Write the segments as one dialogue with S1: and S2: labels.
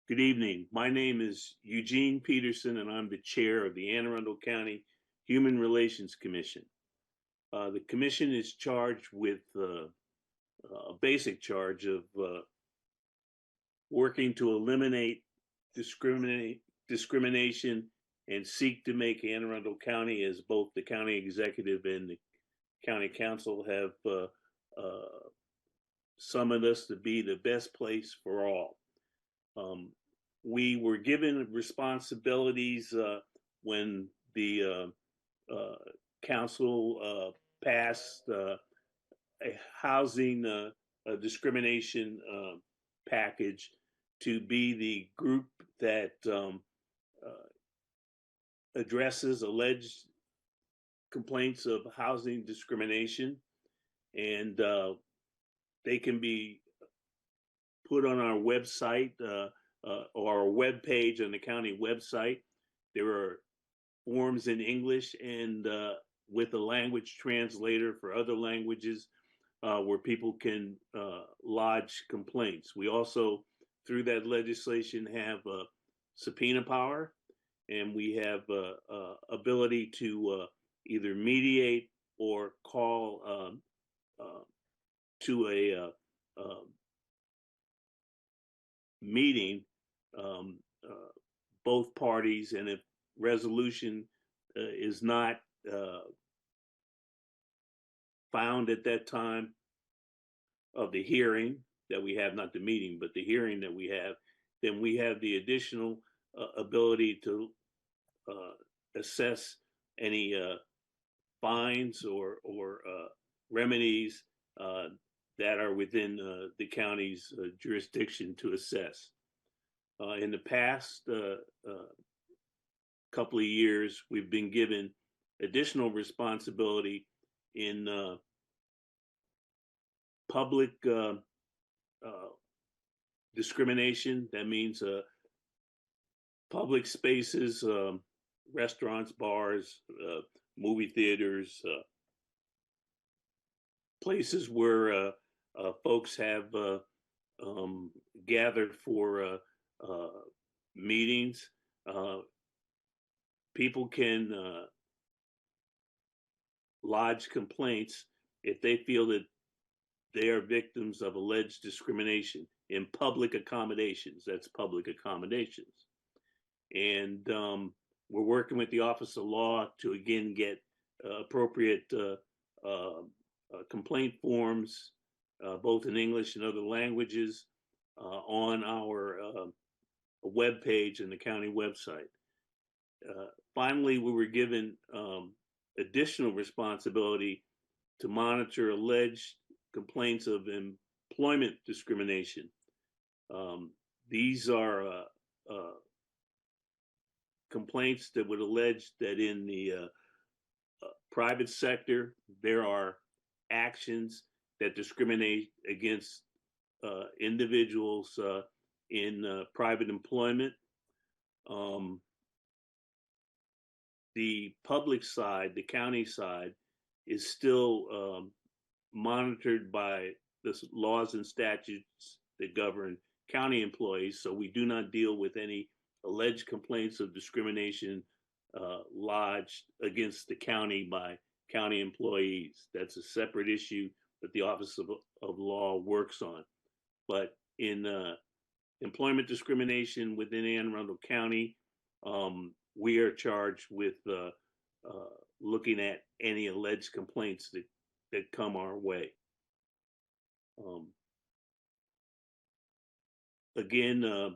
S1: Good evening. My name is Eugene Peterson, and I'm the chair of the Anne Arundel County Human Relations Commission. The commission is charged with a basic charge of working to eliminate discrimination and seek to make Anne Arundel County, as both the county executive and the county council have summoned us to be the best place for all. We were given responsibilities when the council passed a housing discrimination package to be the group that addresses alleged complaints of housing discrimination, and they can be put on our website or our web page on the county website. There are forms in English and with a language translator for other languages where people can lodge complaints. We also, through that legislation, have subpoena power, and we have ability to either mediate or call to a meeting both parties, and if resolution is not found at that time of the hearing that we have, not the meeting, but the hearing that we have, then we have the additional ability to assess any fines or remedies that are within the county's jurisdiction to assess. In the past couple of years, we've been given additional responsibility in public discrimination. That means public spaces, restaurants, bars, movie theaters, places where folks have gathered for meetings. People can lodge complaints if they feel that they are victims of alleged discrimination in public accommodations. That's public accommodations. And we're working with the Office of Law to again get appropriate complaint forms, both in English and other languages, on our web page and the county website. Finally, we were given additional responsibility to monitor alleged complaints of employment discrimination. These are complaints that would allege that in the private sector, there are actions that discriminate against individuals in private employment. The public side, the county side, is still monitored by the laws and statutes that govern county employees. So we do not deal with any alleged complaints of discrimination lodged against the county by county employees. That's a separate issue that the Office of Law works on. But in employment discrimination within Anne Arundel County, we are charged with looking at any alleged complaints that come our way. Again,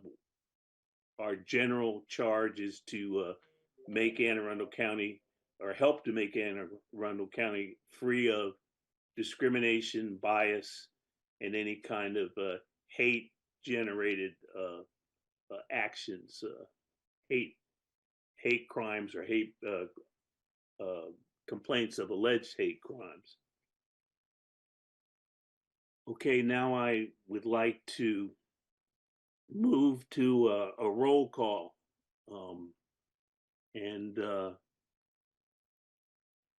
S1: our general charge is to make Anne Arundel County, or help to make Anne Arundel County free of discrimination, bias, and any kind of hate-generated actions, hate crimes, or hate complaints of alleged hate crimes. Okay, now I would like to move to a roll call, and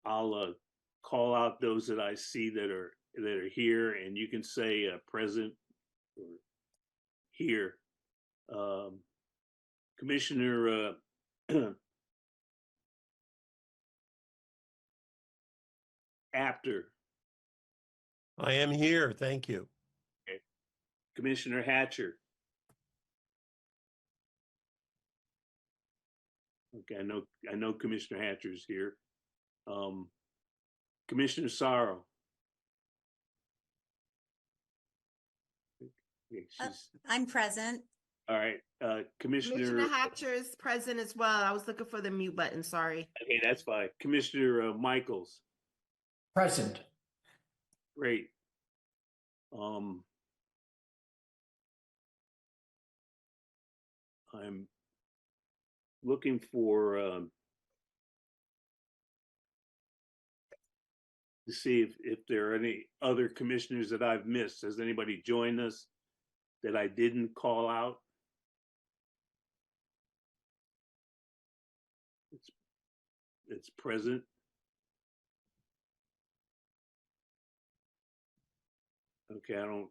S1: I'll call out those that I see that are here, and you can say present or here Commissioner Apter.
S2: I am here. Thank you.
S1: Okay. Commissioner Hatcher. Okay, I know Commissioner Hatcher's here. Commissioner Sorrow. Okay,
S3: I'm present.
S1: All right.
S4: Commissioner Hatcher is present as well. I was looking for the mute button. Sorry.
S1: Okay, that's fine. Commissioner Michaels.
S5: Present.
S1: Great. I'm looking for to see if there are any other commissioners that I've missed. Has anybody joined us that I didn't call out? It's present. Okay, I don't.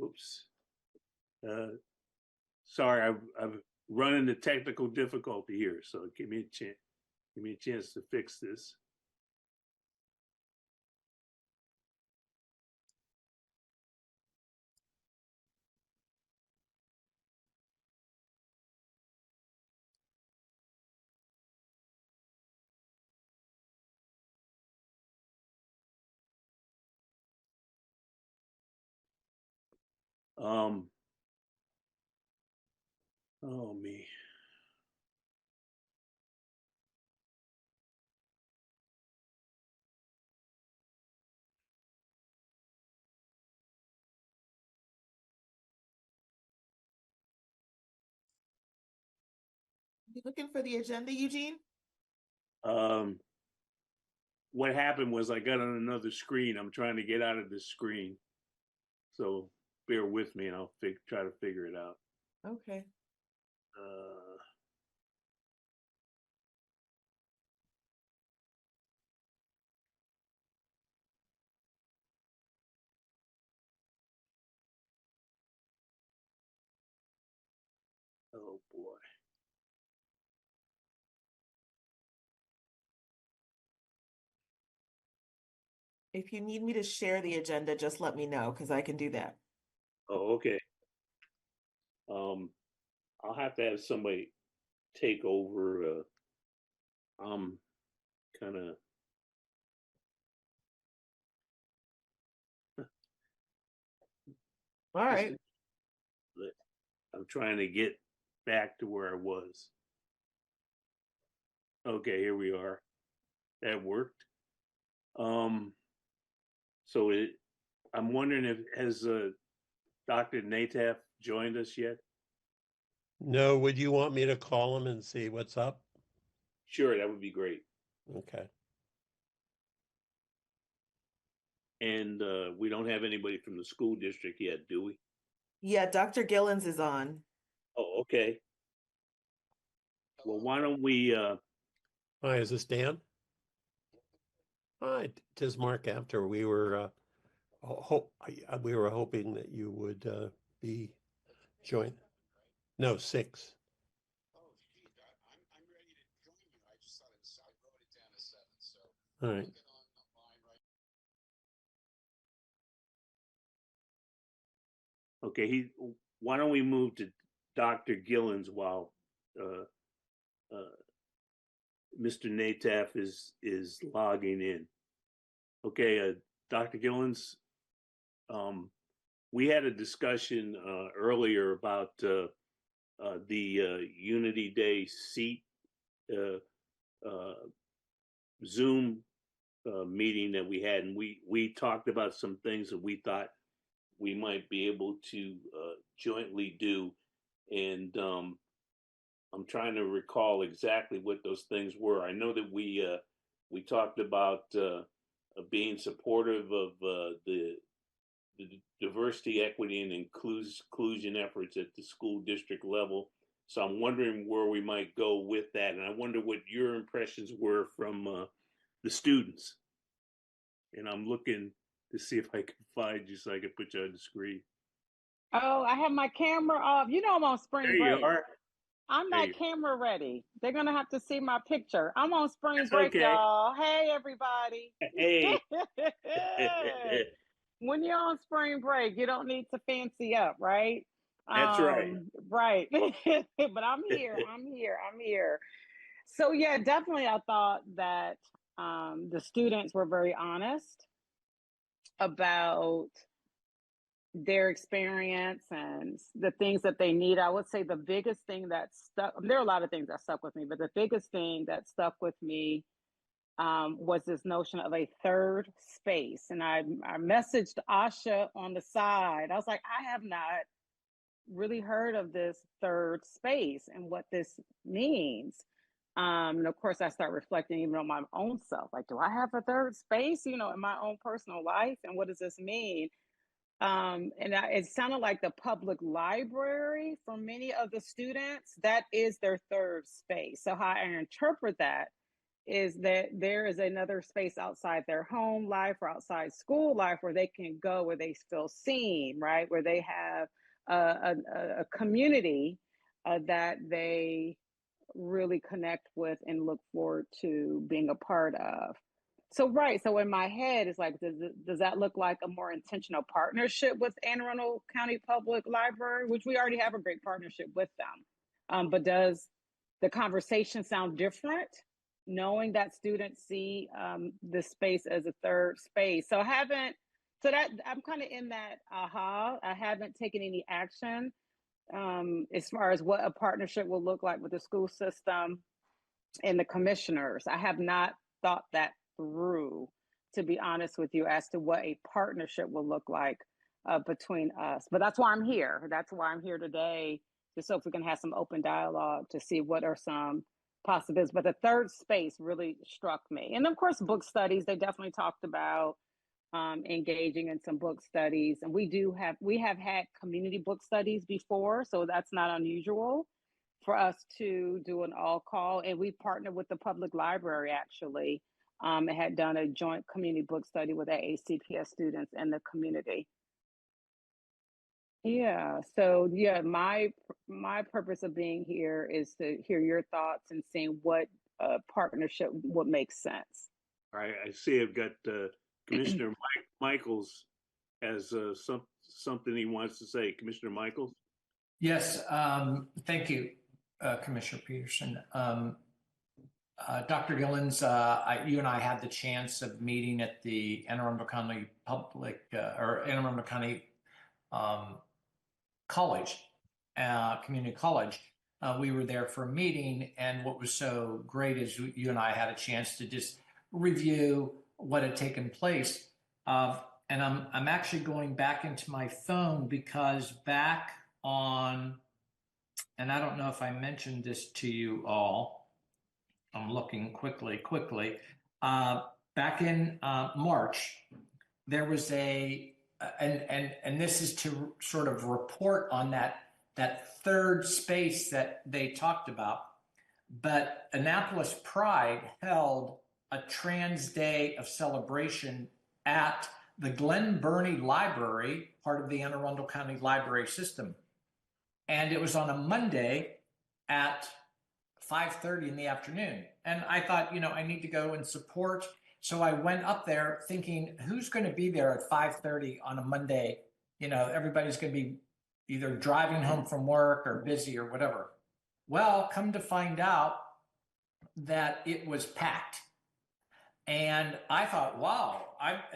S1: Oops. Sorry, I've run into technical difficulty here, so give me a chance. Give me a chance to fix this. Oh me.
S4: You looking for the agenda, Eugene?
S1: What happened was I got on another screen. I'm trying to get out of this screen. So bear with me and I'll try to figure it out.
S4: Okay.
S1: Oh boy.
S4: If you need me to share the agenda, just let me know because I can do that.
S1: Oh, okay. I'll have to have somebody take over. I'm kind of.
S4: All right.
S1: I'm trying to get back to where I was. Okay, here we are. That worked. So I'm wondering if has Dr. Nataf joined us yet?
S2: No, would you want me to call him and see what's up?
S1: Sure, that would be great.
S2: Okay.
S1: And we don't have anybody from the school district yet, do we?
S4: Yeah, Dr. Gillens is on.
S1: Oh, okay. Well, why don't we?
S2: Hi, is this Dan? Hi, tis Mark. After we were hoping that you would be joined. No, 6.
S6: I'm ready to join you. I just thought I wrote it down as 7. So
S2: all right.
S1: Okay, why don't we move to Dr. Gillens while Mr. Nataf is logging in. Okay, Dr. Gillens, we had a discussion earlier about the Unity Day seat Zoom meeting that we had, and we talked about some things that we thought we might be able to jointly do, and I'm trying to recall exactly what those things were. I know that we talked about being supportive of the diversity, equity, and inclusion efforts at the school district level. So I'm wondering where we might go with that, and I wonder what your impressions were from the students. And I'm looking to see if I can find you so I can put you on the screen.
S3: Oh, I have my camera off. You know I'm on spring
S1: There you
S3: break.
S1: are.
S3: I'm
S1: There
S3: not
S1: you-
S3: camera ready. They're gonna have to see my picture. I'm on spring
S1: That's
S3: break,
S1: okay.
S3: y'all. Hey, everybody.
S1: Hey.
S3: When you're on spring break, you don't need to fancy up, right?
S1: That's right.
S3: Right. But I'm here. I'm here. So yeah, definitely I thought that the students were very honest about their experience and the things that they need. I would say the biggest thing that stuck, there are a lot of things that stuck with me, but the biggest thing that stuck with me was this notion of a third space. And I messaged Asha on the side. I was like, I have not really heard of this third space and what this means. And of course, I start reflecting even on my own self. Like, do I have a third space, in my own personal life? And what does this mean? It sounded like the public library for many of the students, that is their third space. So how I interpret that is that there is another space outside their home life or outside school life where they can go, where they feel seen, right? Where they have a community that they really connect with and look forward to being a part of. So, right. So in my head, it's like, does that look like a more intentional partnership with Anne Arundel County Public Library, which we already have a great partnership with them? But does the conversation sound different, knowing that students see the space as a third space? So that I'm kind of in that aha. I haven't taken any action as far as what a partnership will look like with the school system and the commissioners. I have not thought that through, to be honest with you, as to what a partnership will look like between us. But that's why I'm here. That's why I'm here today, just so if we can have some open dialogue to see what are some possibilities. But the third space really struck me. And of course, book studies, they definitely talked about engaging in some book studies. And we have had community book studies before, so that's not unusual for us to do an all call. And we partnered with the public library, actually. It had done a joint community book study with AACPS students in the community. Yeah, so yeah, my purpose of being here is to hear your thoughts and seeing what partnership would make sense.
S1: All right, I see I've got Commissioner Michaels has something he wants to say. Commissioner Michaels?
S5: Yes, thank you, Commissioner Peterson. Dr. Gillens, you and I had the chance of meeting at the Anne Arundel County Anne Arundel County College, Community College. We were there for a meeting, and what was so great is you and I had a chance to just review what had taken place. And I'm actually going back into my phone because back on, and I don't know if I mentioned this to you all, I'm looking quickly. Back in March, there was and this is to sort of report on that third space that they talked about. But Annapolis Pride held a Trans Day of celebration at the Glen Burnie Library, part of the Anne Arundel County Library System. And it was on a Monday at 5:30 in the afternoon. And I thought, I need to go and support. So I went up there thinking, who's going to be there at 5:30 on a Monday? Everybody's going to be either driving home from work or busy or whatever. Well, come to find out that it was packed. And I thought, wow,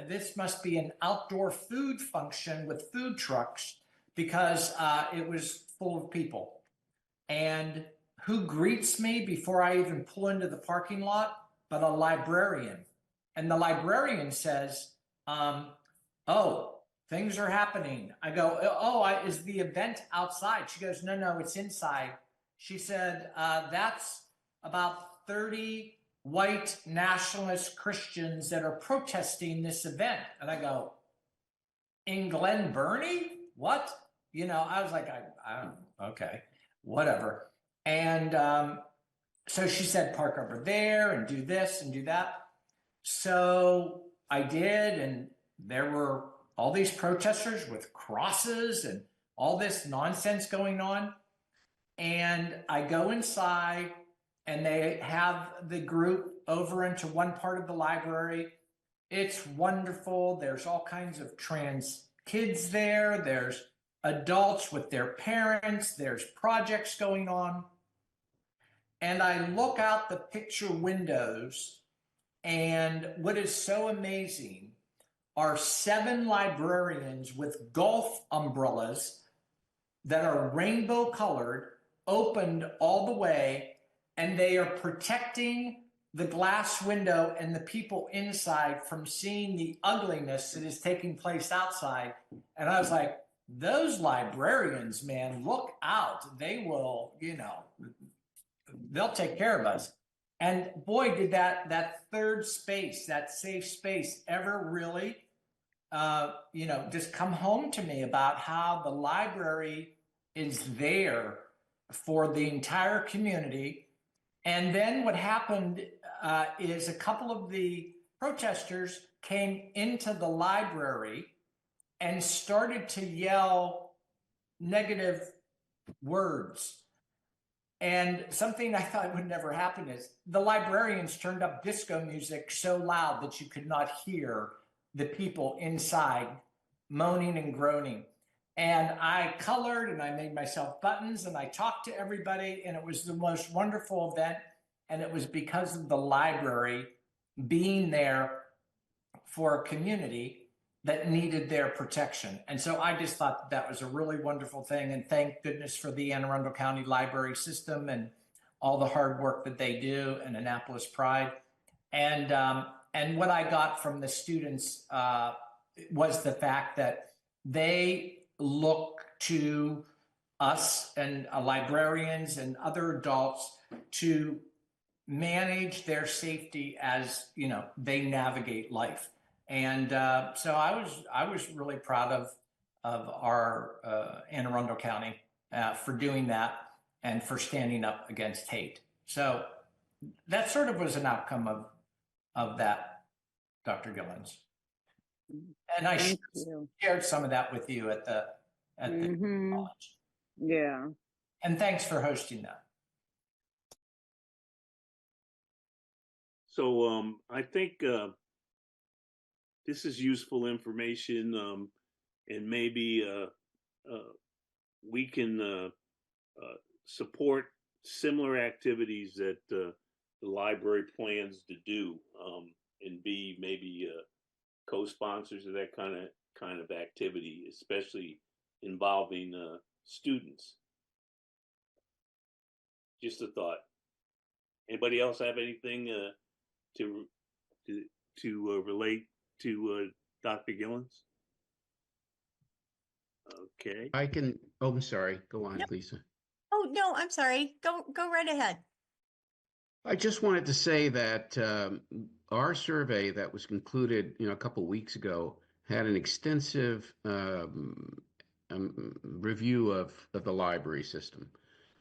S5: this must be an outdoor food function with food trucks, because it was full of people. And who greets me before I even pull into the parking lot but a librarian? And the librarian says, oh, things are happening. I go, is the event outside? She goes, no, it's inside. She said, that's about 30 white nationalist Christians that are protesting this event. And I go, in Glen Burnie? What? You know, I was like, I don't know. Okay, whatever. And so she said, park over there and do this and do that. So I did, and there were all these protesters with crosses and all this nonsense going on. And I go inside, and they have the group over into one part of the library. It's wonderful. There's all kinds of trans kids there. There's adults with their parents. There's projects going on. And I look out the picture windows, and what is so amazing are 7 librarians with golf umbrellas that are rainbow colored, opened all the way, and they are protecting the glass window and the people inside from seeing the ugliness that is taking place outside. And I was like, those librarians, man, look out. They will, you know, they'll take care of us. And boy, did that third space, that safe space, ever really, you know, just come home to me about how the library is there for the entire community. And then what happened is a couple of the protesters came into the library and started to yell negative words. And something I thought would never happen is the librarians turned up disco music so loud that you could not hear the people inside moaning and groaning. And I colored and I made myself buttons and I talked to everybody, and it was the most wonderful event. And it was because of the library being there for a community that needed their protection. And so I just thought that was a really wonderful thing. And thank goodness for the Anne Arundel County Library System and all the hard work that they do, and Annapolis Pride. And what I got from the students was the fact that they look to us and librarians and other adults to manage their safety as, you know, they navigate life. And so I was really proud of our Anne Arundel County for doing that and for standing up against hate. So that sort of was an outcome of that, Dr. Gillens. And I
S3: Thank you.
S5: shared some of that with you at the
S3: Mhm.
S5: college.
S3: Yeah.
S5: And thanks for hosting that.
S1: So I think this is useful information, and maybe we can support similar activities that the library plans to do, and be maybe co-sponsors of that kind of activity, especially involving students. Just a thought. Anybody else have anything to relate to Dr. Gillens? Okay.
S7: I can, oh, I'm sorry. Go on,
S8: Yep.
S7: Lisa.
S8: Oh, no, I'm sorry. Go right ahead.
S7: I just wanted to say that our survey that was concluded, a couple weeks ago had an extensive review of the library system.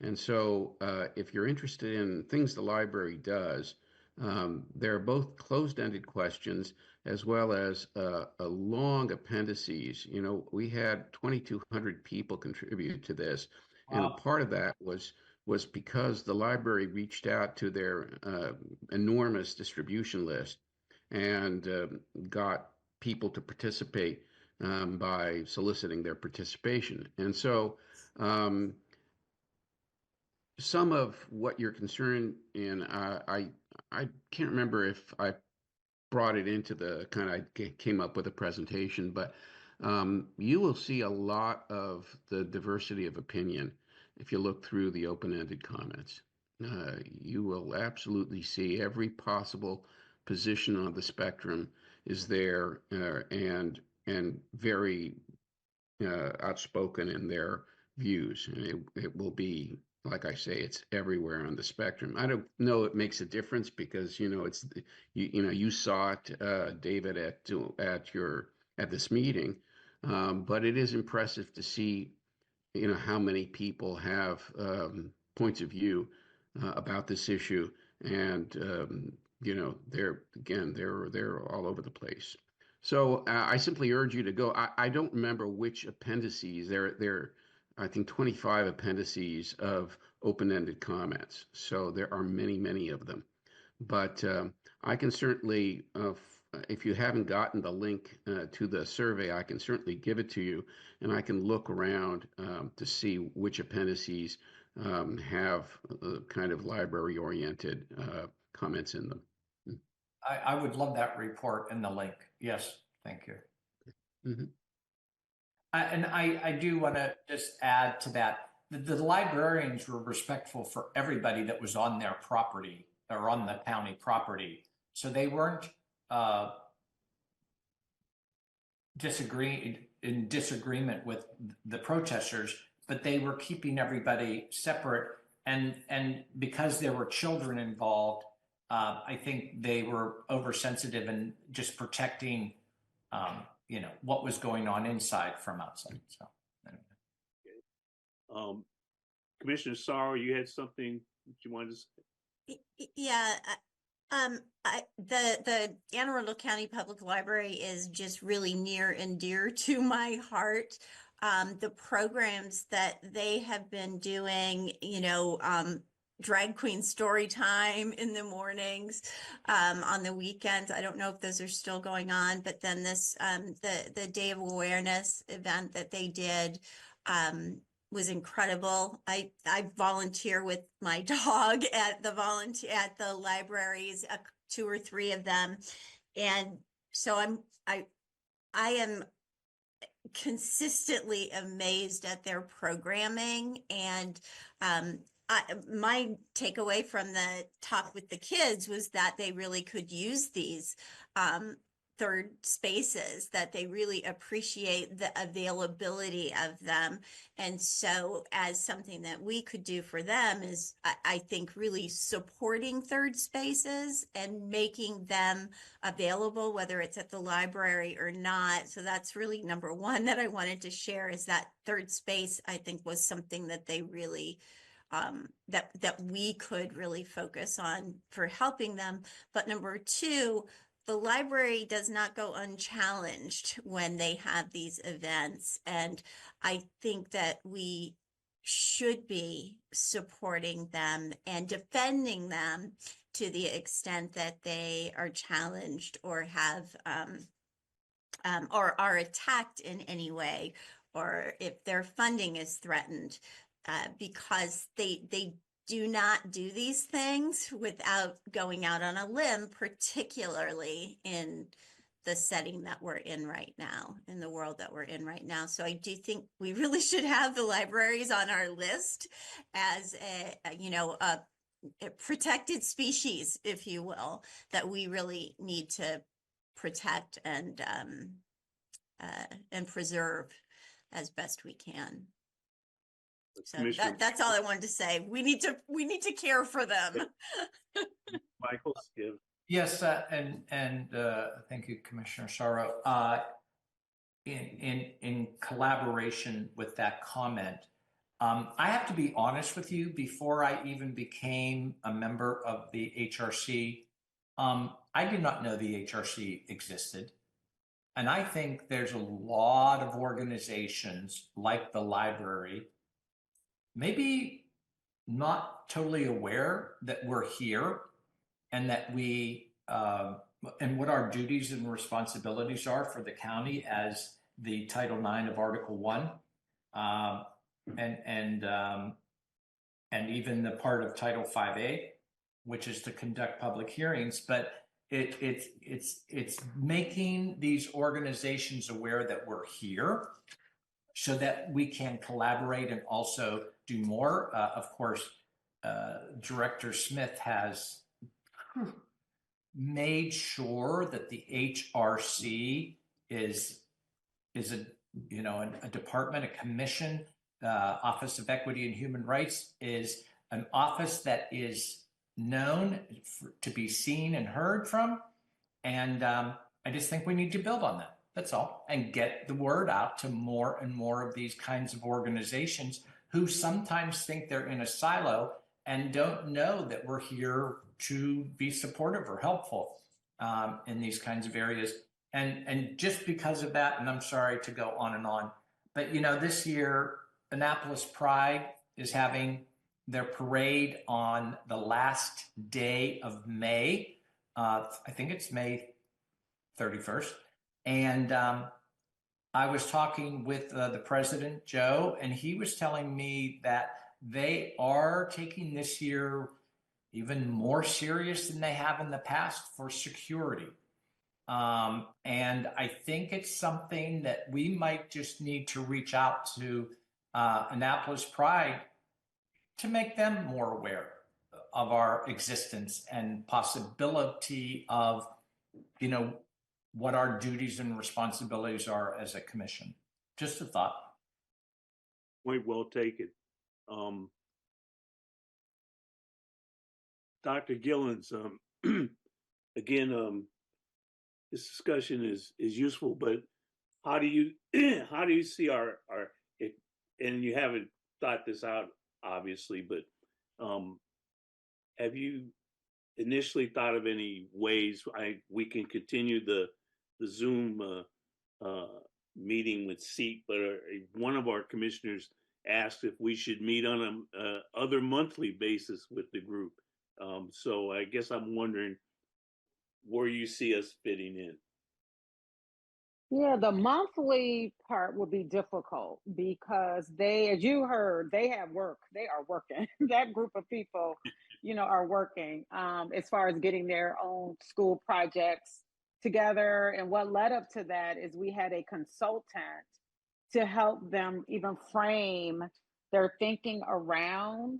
S7: And so if you're interested in things the library does, there are both closed-ended questions as well as a long appendices. We had 2,200 people contribute to this. And a part of that was because the library reached out to their enormous distribution list and got people to participate by soliciting their participation. And so some of what you're concerned in, I can't remember if I brought it into the came up with a presentation, but you will see a lot of the diversity of opinion if you look through the open-ended comments. You will absolutely see every possible position on the spectrum is there, and very outspoken in their views. And it will be like I say, it's everywhere on the spectrum. I don't know it makes a difference because it's you saw it, David, at this meeting, but it is impressive to see how many people have points of view about this issue, and they're all over the place. So I simply urge you to go. I don't remember which appendices. There I think 25 appendices of open-ended comments. So there are many, many of them. But I can certainly, if you haven't gotten the link to the survey, I can certainly give it to you, and I can look around to see which appendices have kind of library-oriented comments in them.
S5: I would love that report and the link. Yes, thank you.
S7: Mm-hmm.
S5: And I do want to just add to that. The librarians were respectful for everybody that was on their property or on the county property. So they weren't in disagreement with the protesters, but they were keeping everybody separate. And because there were children involved, I think they were oversensitive and just protecting what was going on inside from outside. So
S1: Commissioner Sorrow, you had something that you wanted to say?
S8: Yeah, the Anne Arundel County Public Library is just really near and dear to my heart. The programs that they have been doing, drag queen story time in the mornings, on the weekends. I don't know if those are still going on, but then this, the Day of Awareness event that they did, was incredible. I volunteer with my dog at the libraries, 2 or 3 of them. And so I am consistently amazed at their programming, and my takeaway from the talk with the kids was that they really could use these third spaces, that they really appreciate the availability of them. And so as something that we could do for them is, I think, really supporting third spaces and making them available, whether it's at the library or not. So that's really number one that I wanted to share, is that third space, I think, was something that they really that we could really focus on for helping them. But number two, the library does not go unchallenged when they have these events. And I think that we should be supporting them and defending them to the extent that they are challenged or have or are attacked in any way, or if their funding is threatened, because they do not do these things without going out on a limb, particularly in the setting that we're in right now, in the world that we're in right now. So I do think we really should have the libraries on our list as a protected species, if you will, that we really need to protect and preserve as best we can. So that's all I wanted to say. We need to care for them.
S1: Michael, give.
S5: yes, and thank you, Commissioner Sorrow. In collaboration with that comment, I have to be honest with you. Before I even became a member of the HRC, I did not know the HRC existed. And I think there's a lot of organizations like the library, maybe not totally aware that we're here and that we, and what our duties and responsibilities are for the county as the Title IX of Article 1, and even the part of Title 5A, which is to conduct public hearings. But it's making these organizations aware that we're here so that we can collaborate and also do more. Of course, Director Smith has made sure that the HRC is a department, a commission Office of Equity and Human Rights is an office that is known to be seen and heard from. And I just think we need to build on that. That's all. And get the word out to more and more of these kinds of organizations who sometimes think they're in a silo and don't know that we're here to be supportive or helpful in these kinds of areas. And just because of that, and I'm sorry to go on and on, but this year, Annapolis Pride is having their parade on the last day of May. I think it's May 31st. And I was talking with the president, Joe, and he was telling me that they are taking this year even more serious than they have in the past for security. And I think it's something that we might just need to reach out to Annapolis Pride to make them more aware of our existence and possibility of, what our duties and responsibilities are as a commission. Just a thought.
S1: Point well taken. Dr. Gillens, again, this discussion is useful, but how do you see our and you haven't thought this out obviously, but have you initially thought of any ways we can continue the Zoom meeting with SEAT, but one of our commissioners asked if we should meet on a other monthly basis with the group. So I guess I'm wondering where you see us fitting in.
S3: Yeah, the monthly part will be difficult because as you heard, they have work. They are working. That group of people, are working as far as getting their own school projects together. And what led up to that is we had a consultant to help them even frame their thinking around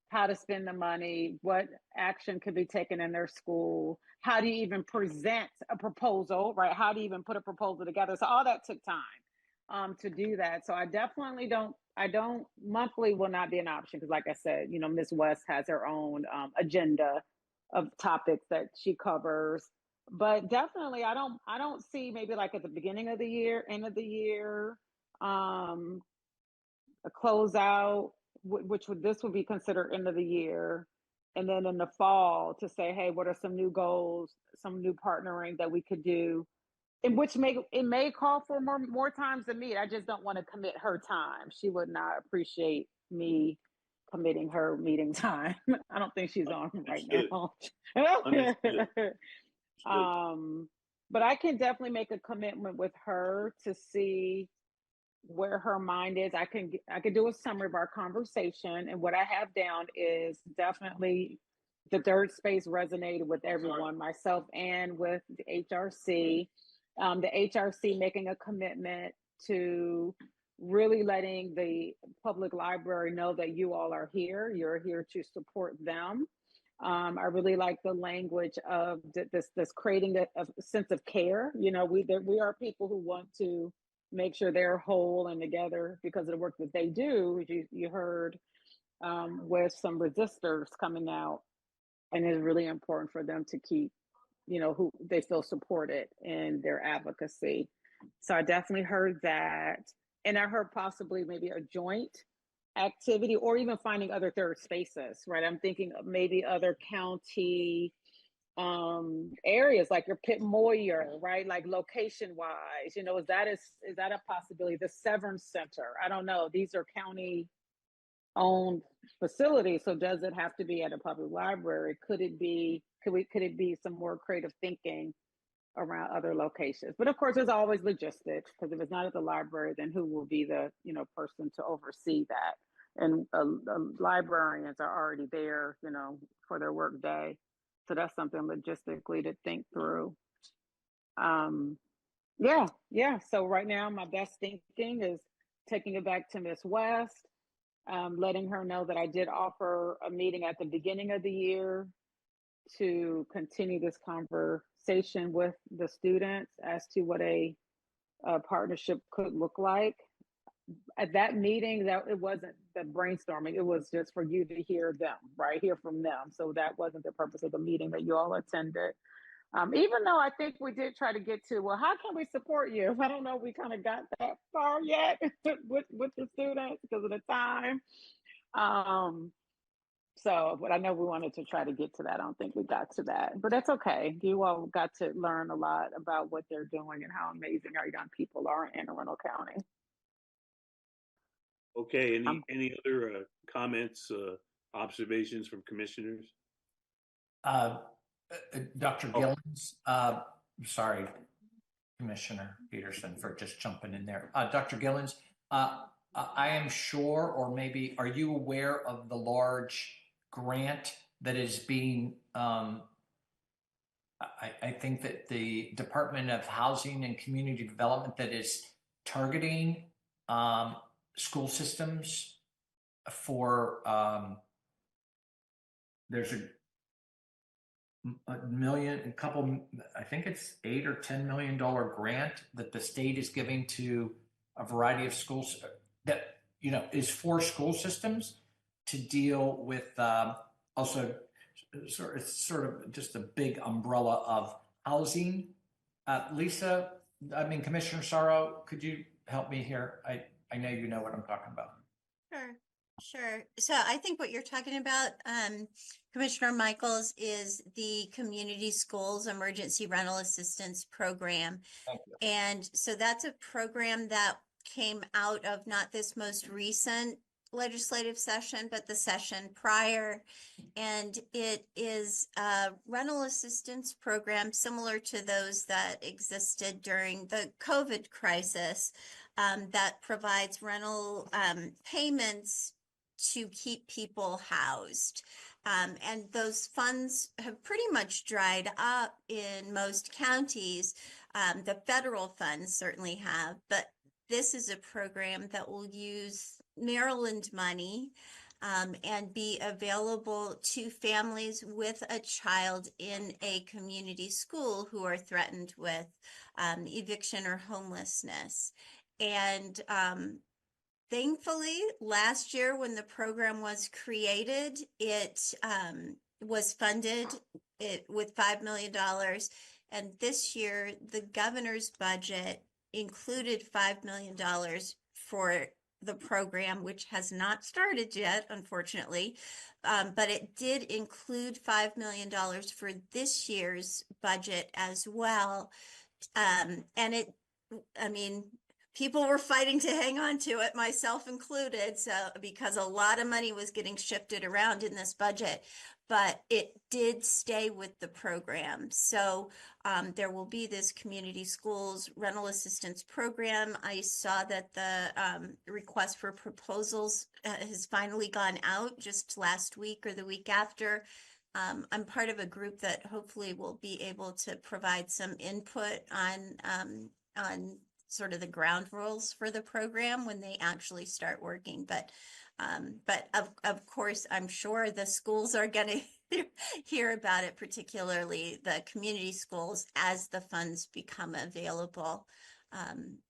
S3: how to spend the money, what action could be taken in their school, how do you even present a proposal, right? How do you even put a proposal together? So all that took time to do that. So I definitely monthly will not be an option because like I said, Ms. West has her own agenda of topics that she covers. But definitely I don't see maybe like at the beginning of the year, end of the year, a closeout, this would be considered end of the year, and then in the fall to say, hey, what are some new goals, some new partnering that we could do, and which may call for more times to meet. I just don't want to commit her time. She would not appreciate me committing her meeting time. I don't think she's on right now. But I can definitely make a commitment with her to see where her mind is. I can do a summary of our conversation, and what I have down is definitely the third space resonated with everyone, myself and with the HRC. The HRC making a commitment to really letting the public library know that you all are here. You're here to support them. I really like the language of this creating a sense of care. We are people who want to make sure they're whole and together because of the work that they do. You heard with some resistors coming out, and it's really important for them to keep, who they feel supported in their advocacy. So I definitely heard that. And I heard possibly maybe a joint activity or even finding other third spaces, right? I'm thinking of maybe other county areas like your Pitt Moyer, right? Like location wise, is that a possibility? The Severn Center, I don't know. These are county owned facilities. So does it have to be at a public library? Could it be some more creative thinking around other locations? But of course, there's always logistics, because if it's not at the library, then who will be the person to oversee that? And librarians are already there, for their work day. So that's something logistically to think through. Yeah. So right now, my best thinking is taking it back to Miss West, letting her know that I did offer a meeting at the beginning of the year to continue this conversation with the students as to what a partnership could look like. at that meeting, that it wasn't the brainstorming, it was just for you to hear them, right? Hear from them. So that wasn't the purpose of the meeting that you all attended. Even though I think we did try to get to, well, how can we support you? I don't know if we kind of got that far yet with the students because of the time. So, but I know we wanted to try to get to that. I don't think we got to that, but that's okay. You all got to learn a lot about what they're doing and how amazing our young people are in Anne Arundel County.
S1: Okay, any other comments, observations from commissioners?
S5: Dr.
S1: Oh.
S5: Gillens, sorry, Commissioner Peterson, for just jumping in there. Dr. Gillens, I am sure, or maybe, are you aware of the large grant that is being, I think that the Department of Housing and Community Development that is targeting school systems for, there's a couple, I think it's $8 or $10 million grant that the state is giving to a variety of schools that, you know, is for school systems to deal with also sort of just a big umbrella of housing. Lisa, I mean, Commissioner Sorrow, could you help me here? I know you know what I'm talking about.
S8: Sure. So I think what you're talking about, Commissioner Michaels, is the Community Schools Emergency Rental Assistance Program.
S5: Thank you.
S8: And so that's a program that came out of not this most recent legislative session, but the session prior. And it is a rental assistance program similar to those that existed during the COVID crisis, that provides rental payments to keep people housed. And those funds have pretty much dried up in most counties. The federal funds certainly have, but this is a program that will use Maryland money and be available to families with a child in a community school who are threatened with eviction or homelessness. And thankfully, last year when the program was created, it was funded with $5 million. And this year, the governor's budget included $5 million for the program, which has not started yet, unfortunately. But it did include $5 million for this year's budget as well. And I mean, people were fighting to hang on to it, myself included, so because a lot of money was getting shifted around in this budget, but it did stay with the program. So there will be this community schools rental assistance program. I saw that the request for proposals has finally gone out just last week or the week after. I'm part of a group that hopefully will be able to provide some input on sort of the ground rules for the program when they actually start working. But of course, I'm sure the schools are going to hear about it, particularly the community schools, as the funds become available.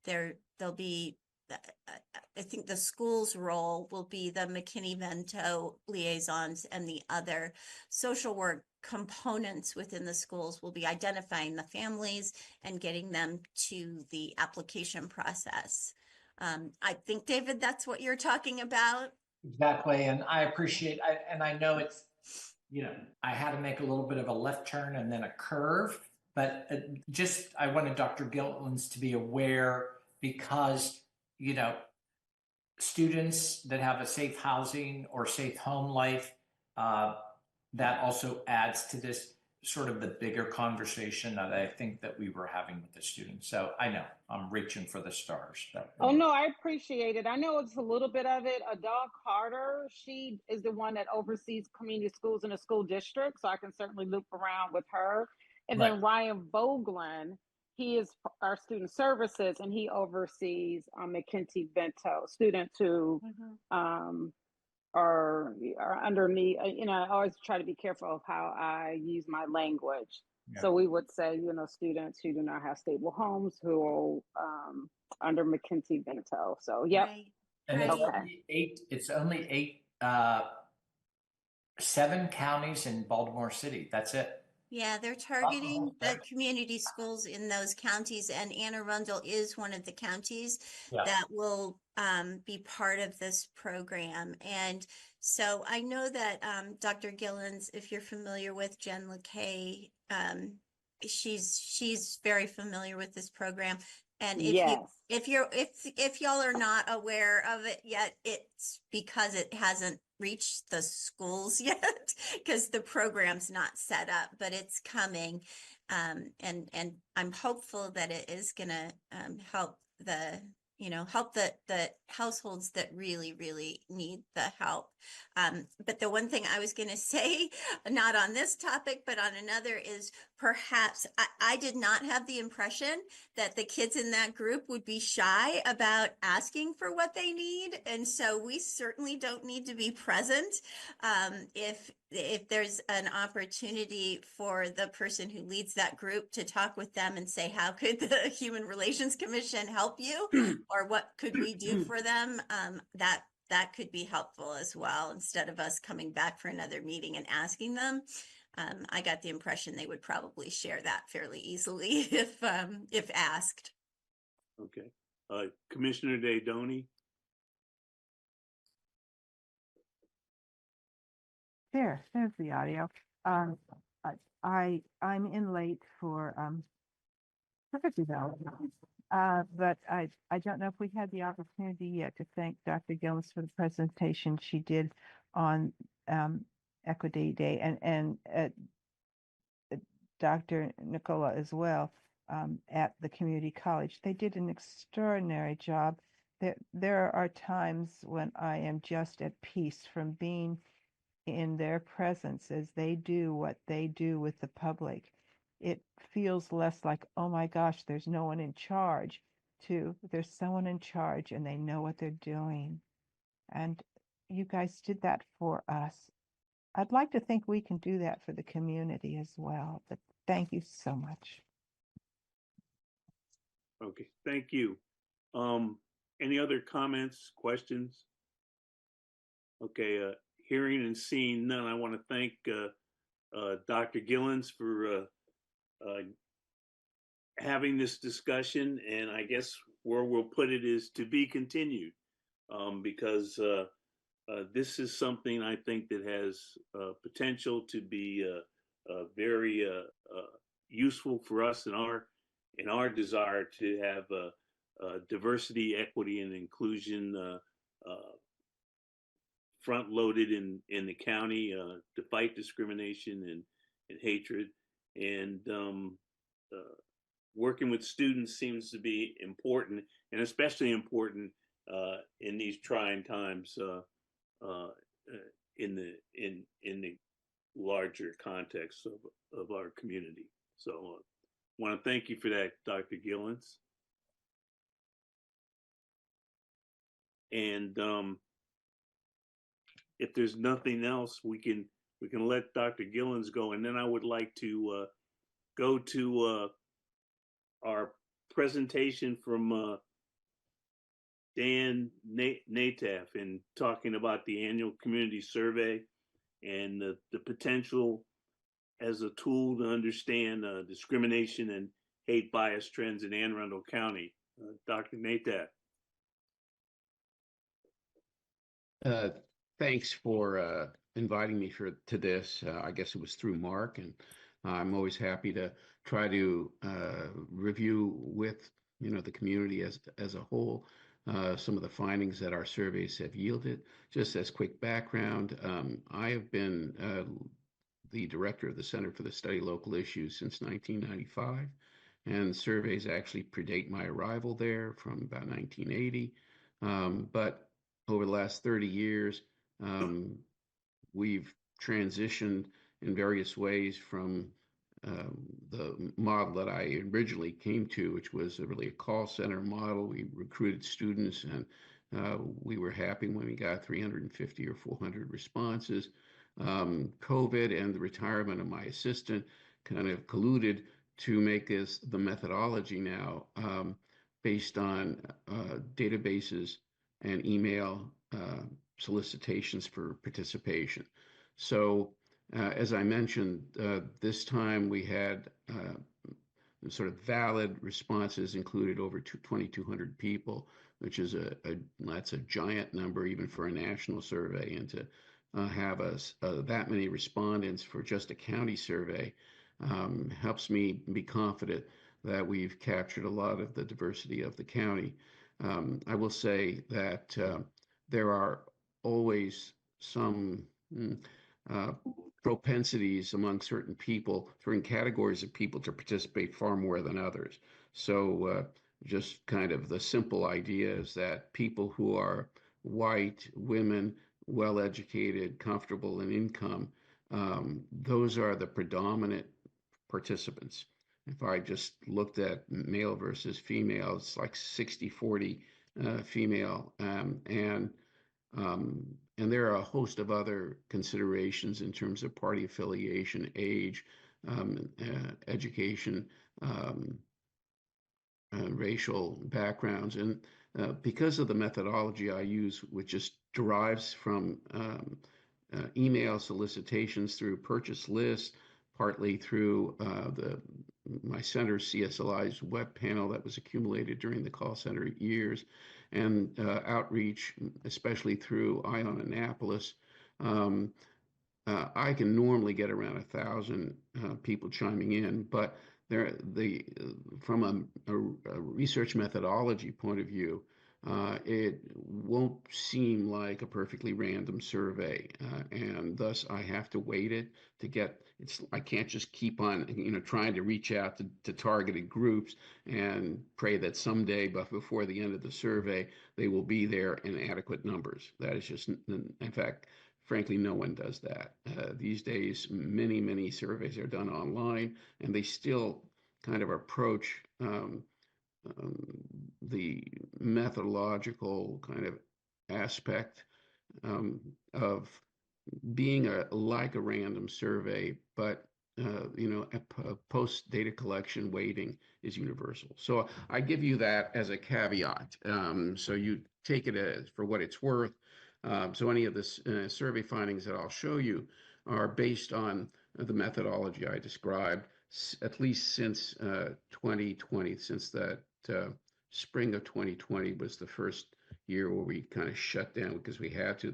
S8: There'll be, I think the school's role will be the McKinney-Vento liaisons, and the other social work components within the schools will be identifying the families and getting them to the application process. I think, David, that's what you're talking about.
S5: Exactly. And I appreciate, and I know it's, you know, I had to make a little bit of a left turn and then a curve, but I wanted Dr. Giltons to be aware, because, you know, students that have a safe housing or safe home life, that also adds to this sort of the bigger conversation that I think that we were having with the students. So I know I'm reaching for the stars. But,
S3: oh no, I appreciate it. I know it's a little bit of it. Adele Carter, she is the one that oversees community schools in a school district, so I can certainly loop around with her. And then Ryan Vogelin, he is our student services, and he oversees McKinney-Vento students who or underneath. I always try to be careful of how I use my language.
S5: Yeah.
S3: So we would say, students who do not have stable homes who are under McKinsey-Vento. So, yep.
S8: Right.
S5: And it's
S8: Right.
S3: Okay.
S5: only eight, 7 counties in Baltimore City. That's it.
S8: Yeah, they're
S5: Not the
S8: targeting
S5: whole
S8: the
S5: state.
S8: community schools in those counties, and Anne Arundel is one of the counties
S5: Yeah.
S8: that will be part of this program. And so I know that Dr. Gillens, if you're familiar with Jen LeKay, she's very familiar with this program. And
S3: Yes.
S8: if y'all are not aware of it yet, it's because it hasn't reached the schools yet, because the program's not set up, but it's coming. And I'm hopeful that it is gonna help the households that really, really need the help. But the one thing I was gonna say, not on this topic, but on another, is perhaps I did not have the impression that the kids in that group would be shy about asking for what they need. And so we certainly don't need to be present. If there's an opportunity for the person who leads that group to talk with them and say, how could the Human Relations Commission help you? Or what could we do for them? That could be helpful as well, instead of us coming back for another meeting and asking them. I got the impression they would probably share that fairly easily if asked.
S1: Okay. Commissioner Daydoni?
S9: There's the audio. I'm in late for perfect development. But I don't know if we had the opportunity yet to thank Dr. Gillis for the presentation she did on Equity Day, and Dr. Nicola as well, at the community college. They did an extraordinary job. There are times when I am just at peace from being in their presence as they do what they do with the public. It feels less like, oh my gosh, there's no one in charge, to there's someone in charge and they know what they're doing. And you guys did that for us. I'd like to think we can do that for the community as well, but thank you so much.
S1: Okay, thank you. Any other comments, questions? Okay, hearing and seeing none, I want to thank Dr. Gillens for having this discussion, and I guess where we'll put it is to be continued, because this is something I think that has potential to be very useful for us in our desire to have diversity, equity, and inclusion front loaded in the county to fight discrimination and hatred. And working with students seems to be important, and especially important in these trying times in the larger context of our community. So want to thank you for that, Dr. Gillens. And if there's nothing else, we can let Dr. Gillens go, and then I would like to go to our presentation from Dan Nataf in talking about the annual community survey and the potential as a tool to understand discrimination and hate bias trends in Anne Arundel County. Dr. Nataf.
S7: Thanks for inviting me to this. I guess it was through Mark, and I'm always happy to try to review with the community as a whole some of the findings that our surveys have yielded. Just as quick background, I have been the director of the Center for the Study of Local Issues since 1995, and surveys actually predate my arrival there from about 1980. But over the last 30 years, we've transitioned in various ways from the model that I originally came to, which was really a call center model. We recruited students and We were happy when we got 350 or 400 responses. COVID and the retirement of my assistant kind of colluded to make this the methodology now, based on databases and email solicitations for participation. So as I mentioned, this time we had sort of valid responses included over 2,200 people, which is that's a giant number even for a national survey. And to have that many respondents for just a county survey helps me be confident that we've captured a lot of the diversity of the county. I will say that there are always some propensities among certain people, certain categories of people, to participate far more than others. So just kind of the simple idea is that people who are white, women, well-educated, comfortable in income, those are the predominant participants. If I just looked at male versus female, it's like 60-40 female, and there are a host of other considerations in terms of party affiliation, age, education, racial backgrounds. And because of the methodology I use, which just derives from email solicitations through purchase lists, partly through my center's CSLI's web panel that was accumulated during the call center years, and outreach, especially through Ion Annapolis, I can normally get around 1,000 people chiming in, but from a research methodology point of view, it won't seem like a perfectly random survey, and thus I have to weight it to get. I can't just keep on, trying to reach out to targeted groups and pray that someday, but before the end of the survey, they will be there in adequate numbers. That is just, in fact, frankly, no one does that. These days, many surveys are done online, and they still kind of approach the methodological kind of aspect of being like a random survey, but a post data collection weighting is universal. So I give you that as a caveat. So you take it for what it's worth. So any of this survey findings that I'll show you are based on the methodology I described, at least since 2020, since that spring of 2020 was the first year where we kind of shut down because we had to.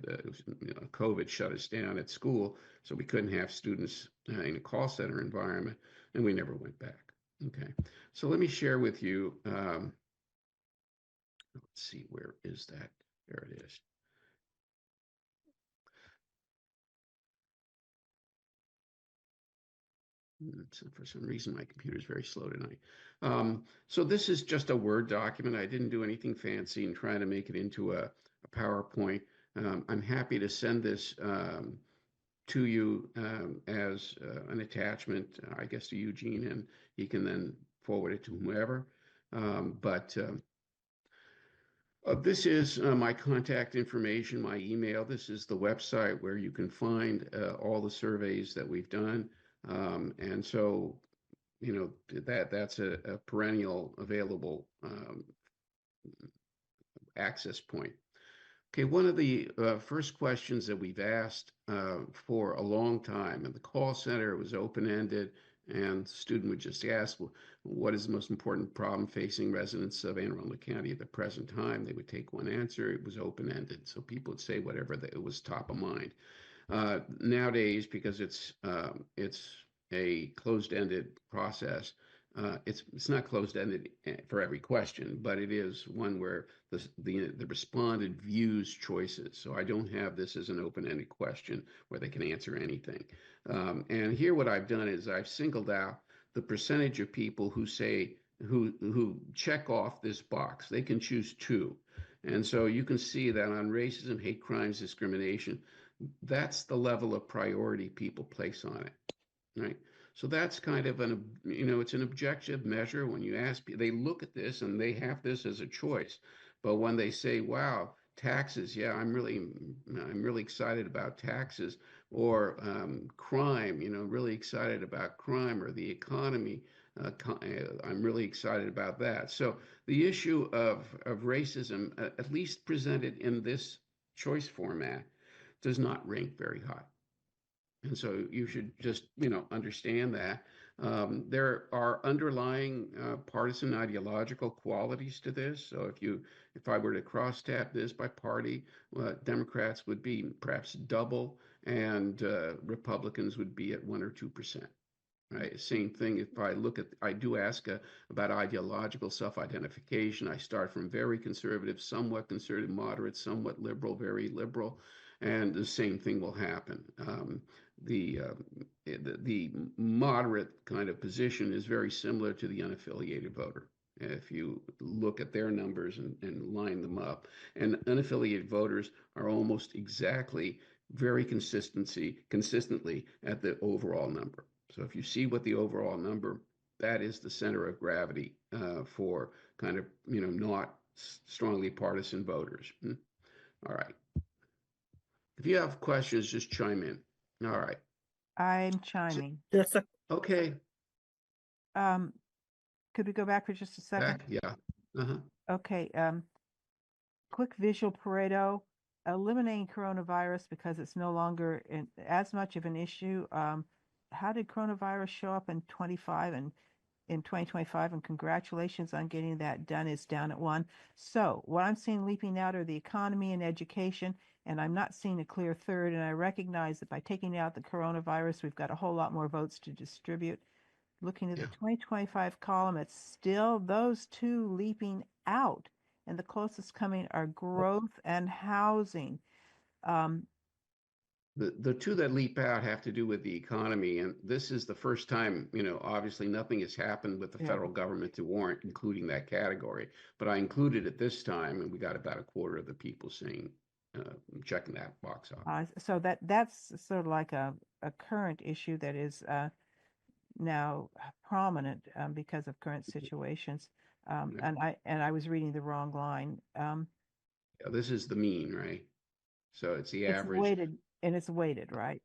S7: COVID shut us down at school, so we couldn't have students in a call center environment, and we never went back. Okay, so let me share with you. Let's see, where is that? There it is. For some reason, my computer is very slow tonight. So this is just a Word document. I didn't do anything fancy in trying to make it into a PowerPoint. I'm happy to send this to you as an attachment, I guess, to Eugene, and he can then forward it to whomever. This is my contact information, my email. This is the website where you can find all the surveys that we've done. And so, that's a perennial available access point. Okay, one of the first questions that we've asked for a long time in the call center, it was open-ended, and the student would just ask, well, what is the most important problem facing residents of Anne Arundel County at the present time? They would take one answer. It was open-ended, so people would say whatever it was top of mind. Nowadays, because it's a closed-ended process, it's not closed-ended for every question, but it is one where the respondent views choices. So I don't have this as an open-ended question where they can answer anything. And here what I've done is I've singled out the percentage of people who say, who check off this box. They can choose two. And so you can see that on racism, hate crimes, discrimination, that's the level of priority people place on it, right? So that's kind of it's an objective measure. When you ask, they look at this and they have this as a choice. But when they say, wow, taxes, yeah, I'm really excited about taxes, or crime, really excited about crime, or the economy. I'm really excited about that. So the issue of racism, at least presented in this choice format, does not rank very high. And so you should just, understand that. There are underlying partisan ideological qualities to this. So if I were to cross tab this by party, Democrats would be perhaps double, and Republicans would be at 1 or 2%. Right. Same thing. If I do ask about ideological self-identification. I start from very conservative, somewhat conservative, moderate, somewhat liberal, very liberal, and the same thing will happen. The the moderate kind of position is very similar to the unaffiliated voter. If you look at their numbers and line them up, and unaffiliated voters are almost exactly very consistently at the overall number. So if you see what the overall number, that is the center of gravity for kind of, not strongly partisan voters. All right. If you have questions, just chime in. All right.
S9: I'm chiming.
S10: Yes, sir.
S7: Okay.
S9: Could we go back for just a second?
S7: Back. Yeah. Uh-huh.
S9: Okay. Quick visual Pareto. Eliminating coronavirus because it's no longer as much of an issue. How did coronavirus show up in 25 and in 2025? And congratulations on getting that done. Is down at 1. So what I'm seeing leaping out are the economy and education, and I'm not seeing a clear third. And I recognize that by taking out the coronavirus, we've got a whole lot more votes to distribute. Looking at the 2025 column, it's still those two leaping out, and the closest coming are growth and housing.
S7: The two that leap out have to do with the economy, and this is the first time, obviously nothing has happened with the federal government to warrant including that category, but I included it this time, and we got about a quarter of the people saying, checking that box off.
S9: So that's sort of like a current issue that is now prominent because of current situations. And I was reading the wrong line.
S7: Yeah, this is the mean, right? So it's the average.
S9: It's weighted, right?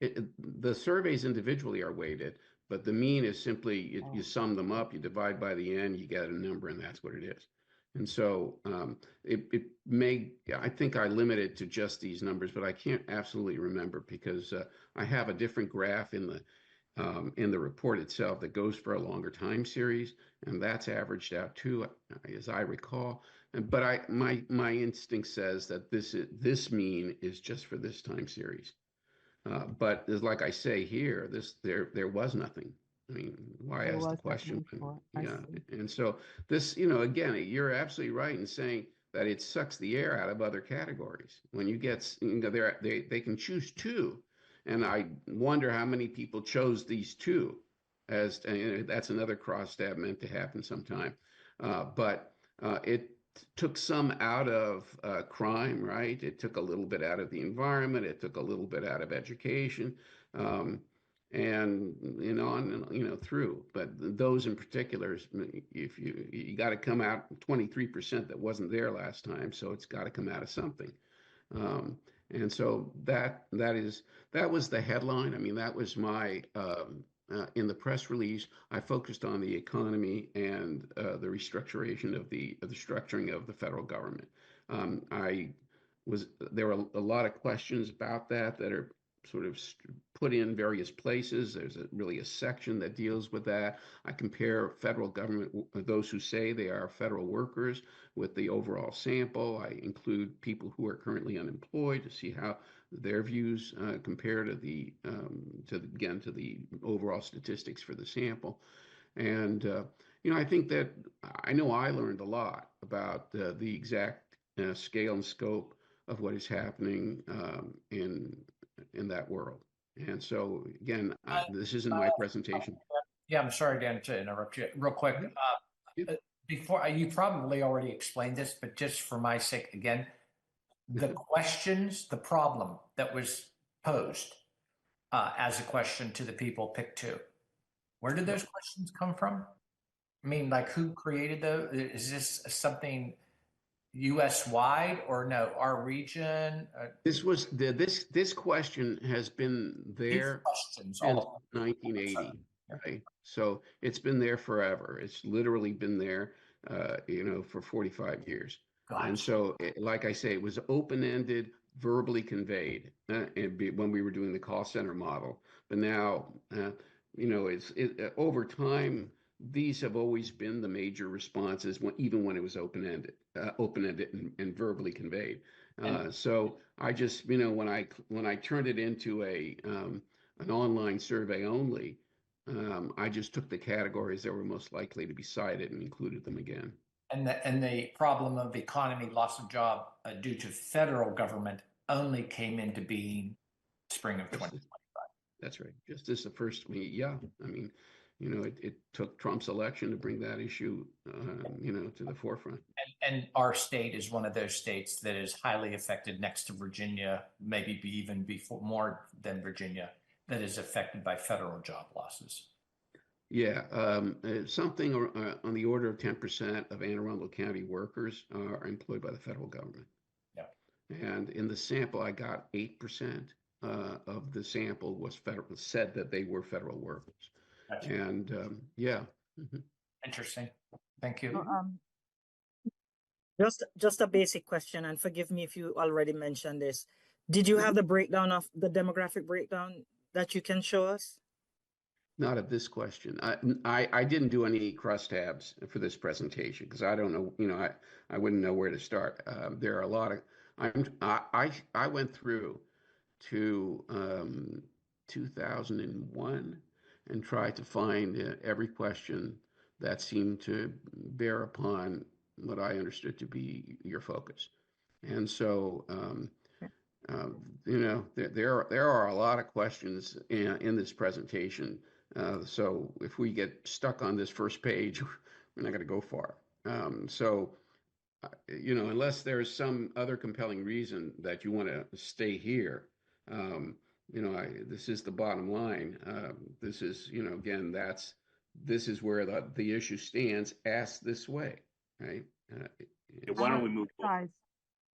S7: The surveys individually are weighted, but the mean is simply you sum them up, you divide by the n, you get a number, and that's what it is. And so I think I limit it to just these numbers, but I can't absolutely remember because I have a different graph in the report itself that goes for a longer time series, and that's averaged out too, as I recall. But my instinct says that this mean is just for this time series. But like I say here, there was nothing. I mean, why ask the question? Yeah, and so this, again, you're absolutely right in saying that it sucks the air out of other categories. When you get, they can choose two. And I wonder how many people chose these two, as that's another cross stab meant to happen sometime. But it took some out of crime, right? It took a little bit out of the environment. It took a little bit out of education, and on through. But those in particular, if you got to come out 23% that wasn't there last time, so it's got to come out of something. And so that was the headline. I mean, that was my in the press release. I focused on the economy and the restructuration of the structuring of the federal government. There were a lot of questions about that are sort of put in various places. There's really a section that deals with that. I compare federal government, those who say they are federal workers, with the overall sample. I include people who are currently unemployed to see how their views compare to the overall statistics for the sample. And I think that I learned a lot about the exact scale and scope of what is happening in that world. And so again, this isn't my presentation.
S5: Yeah, I'm sorry, Dan, to interrupt you real quick. Before, you probably already explained this, but just for my sake, again, the questions, the problem that was posed as a question to the people picked 2, where did those questions come from? I mean, like, who created those? Is this something U.S. wide or no, our region?
S7: This question has been
S5: These
S7: there
S5: questions,
S7: since
S5: all of them.
S7: 1980,
S5: Yeah.
S7: right? So it's been there forever. It's literally been there, for 45 years. And
S5: Gotcha.
S7: so, like I say, it was open-ended, verbally conveyed when we were doing the call center model. But now, over time, these have always been the major responses, even when it was open-ended, and verbally conveyed. So I just, when I turned it into an online survey only, I just took the categories that were most likely to be cited and included them again.
S5: And the problem of economy, loss of job due to federal government only came into being spring of 2020.
S7: That's right. Just as the first, yeah. I mean, it took Trump's election to bring that issue, to the forefront.
S5: And our state is one of those states that is highly affected next to Virginia, maybe even before more than Virginia, that is affected by federal job losses.
S7: Yeah, something on the order of 10% of Anne Arundel County workers are employed by the federal government.
S5: Yeah.
S7: And in the sample, I got 8% of the sample was federal, said that they were federal workers.
S5: Gotcha.
S7: And yeah. Mhm.
S5: Interesting. Thank you.
S9: Well,
S10: Just a basic question, and forgive me if you already mentioned this. Did you have the breakdown of the demographic breakdown that you can show us?
S7: Not of this question. I didn't do any crosstabs for this presentation because I don't know, I wouldn't know where to start. There are a lot of, I went through to 2001 and tried to find every question that seemed to bear upon what I understood to be your focus. And so, there are a lot of questions in this presentation. So if we get stuck on this first page, we're not going to go far. Unless there's some other compelling reason that you want to stay here, this is the bottom line. This is, again, this is where the issue stands. Asked this way, right?
S1: Why don't we move on?
S9: guys,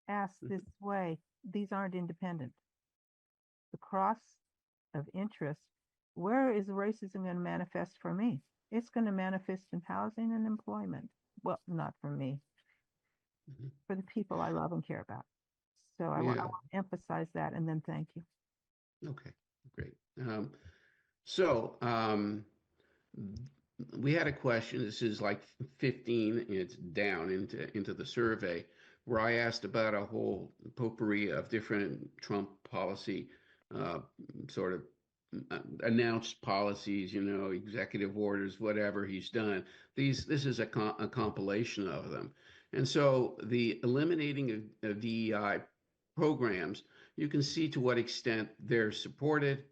S9: asked this way, these aren't independent. The cross of interest, where is racism going to manifest for me? It's going to manifest in housing and employment. Well, not for me, for the people I love and care about. So I want to emphasize that, and then thank you.
S7: Okay, great. We had a question. This is like 15. It's down into the survey where I asked about a whole potpourri of different Trump policy, sort of announced policies, executive orders, whatever he's done. This is a compilation of them. And so the eliminating of DEI programs, you can see to what extent they're supported,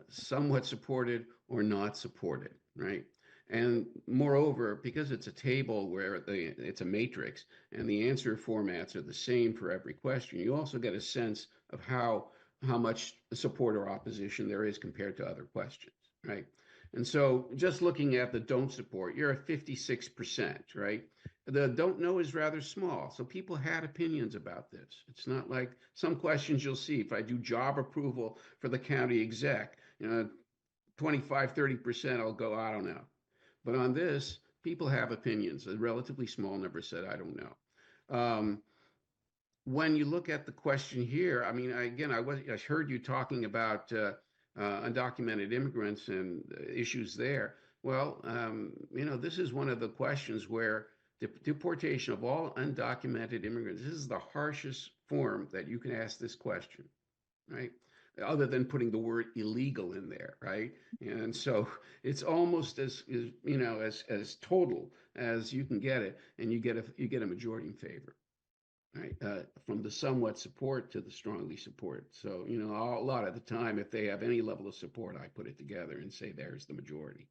S7: somewhat supported, or not supported, right? And moreover, because it's a table where it's a matrix and the answer formats are the same for every question, you also get a sense of how much support or opposition there is compared to other questions, right? And so just looking at the don't support, you're at 56%, right? The don't know is rather small. So people had opinions about this. It's not like some questions you'll see. If I do job approval for the county exec, 25, 30%, I'll go, I don't know. But on this, people have opinions. A relatively small number said, I don't know. When you look at the question here, I mean, again, I heard you talking about undocumented immigrants and issues there. Well, this is one of the questions where deportation of all undocumented immigrants, this is the harshest form that you can ask this question, right? Other than putting the word illegal in there, right? And so it's almost as total as you can get it, and you get a majority in favor, right? From the somewhat support to the strongly support. So a lot of the time, if they have any level of support, I put it together and say there's the majority.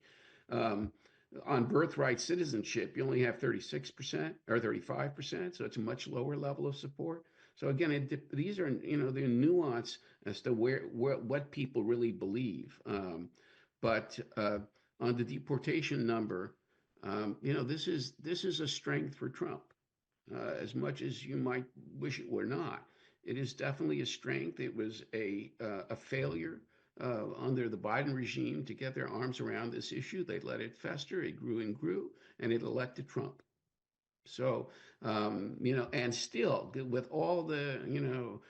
S7: On birthright citizenship, you only have 36% or 35%, so it's a much lower level of support. So again, these are the nuance as to what people really believe. But on the deportation number, this is a strength for Trump. as much as you might wish it were not. It is definitely a strength. It was a failure under the Biden regime to get their arms around this issue. They let it fester. It grew and grew, and it elected Trump. So, and still with all the,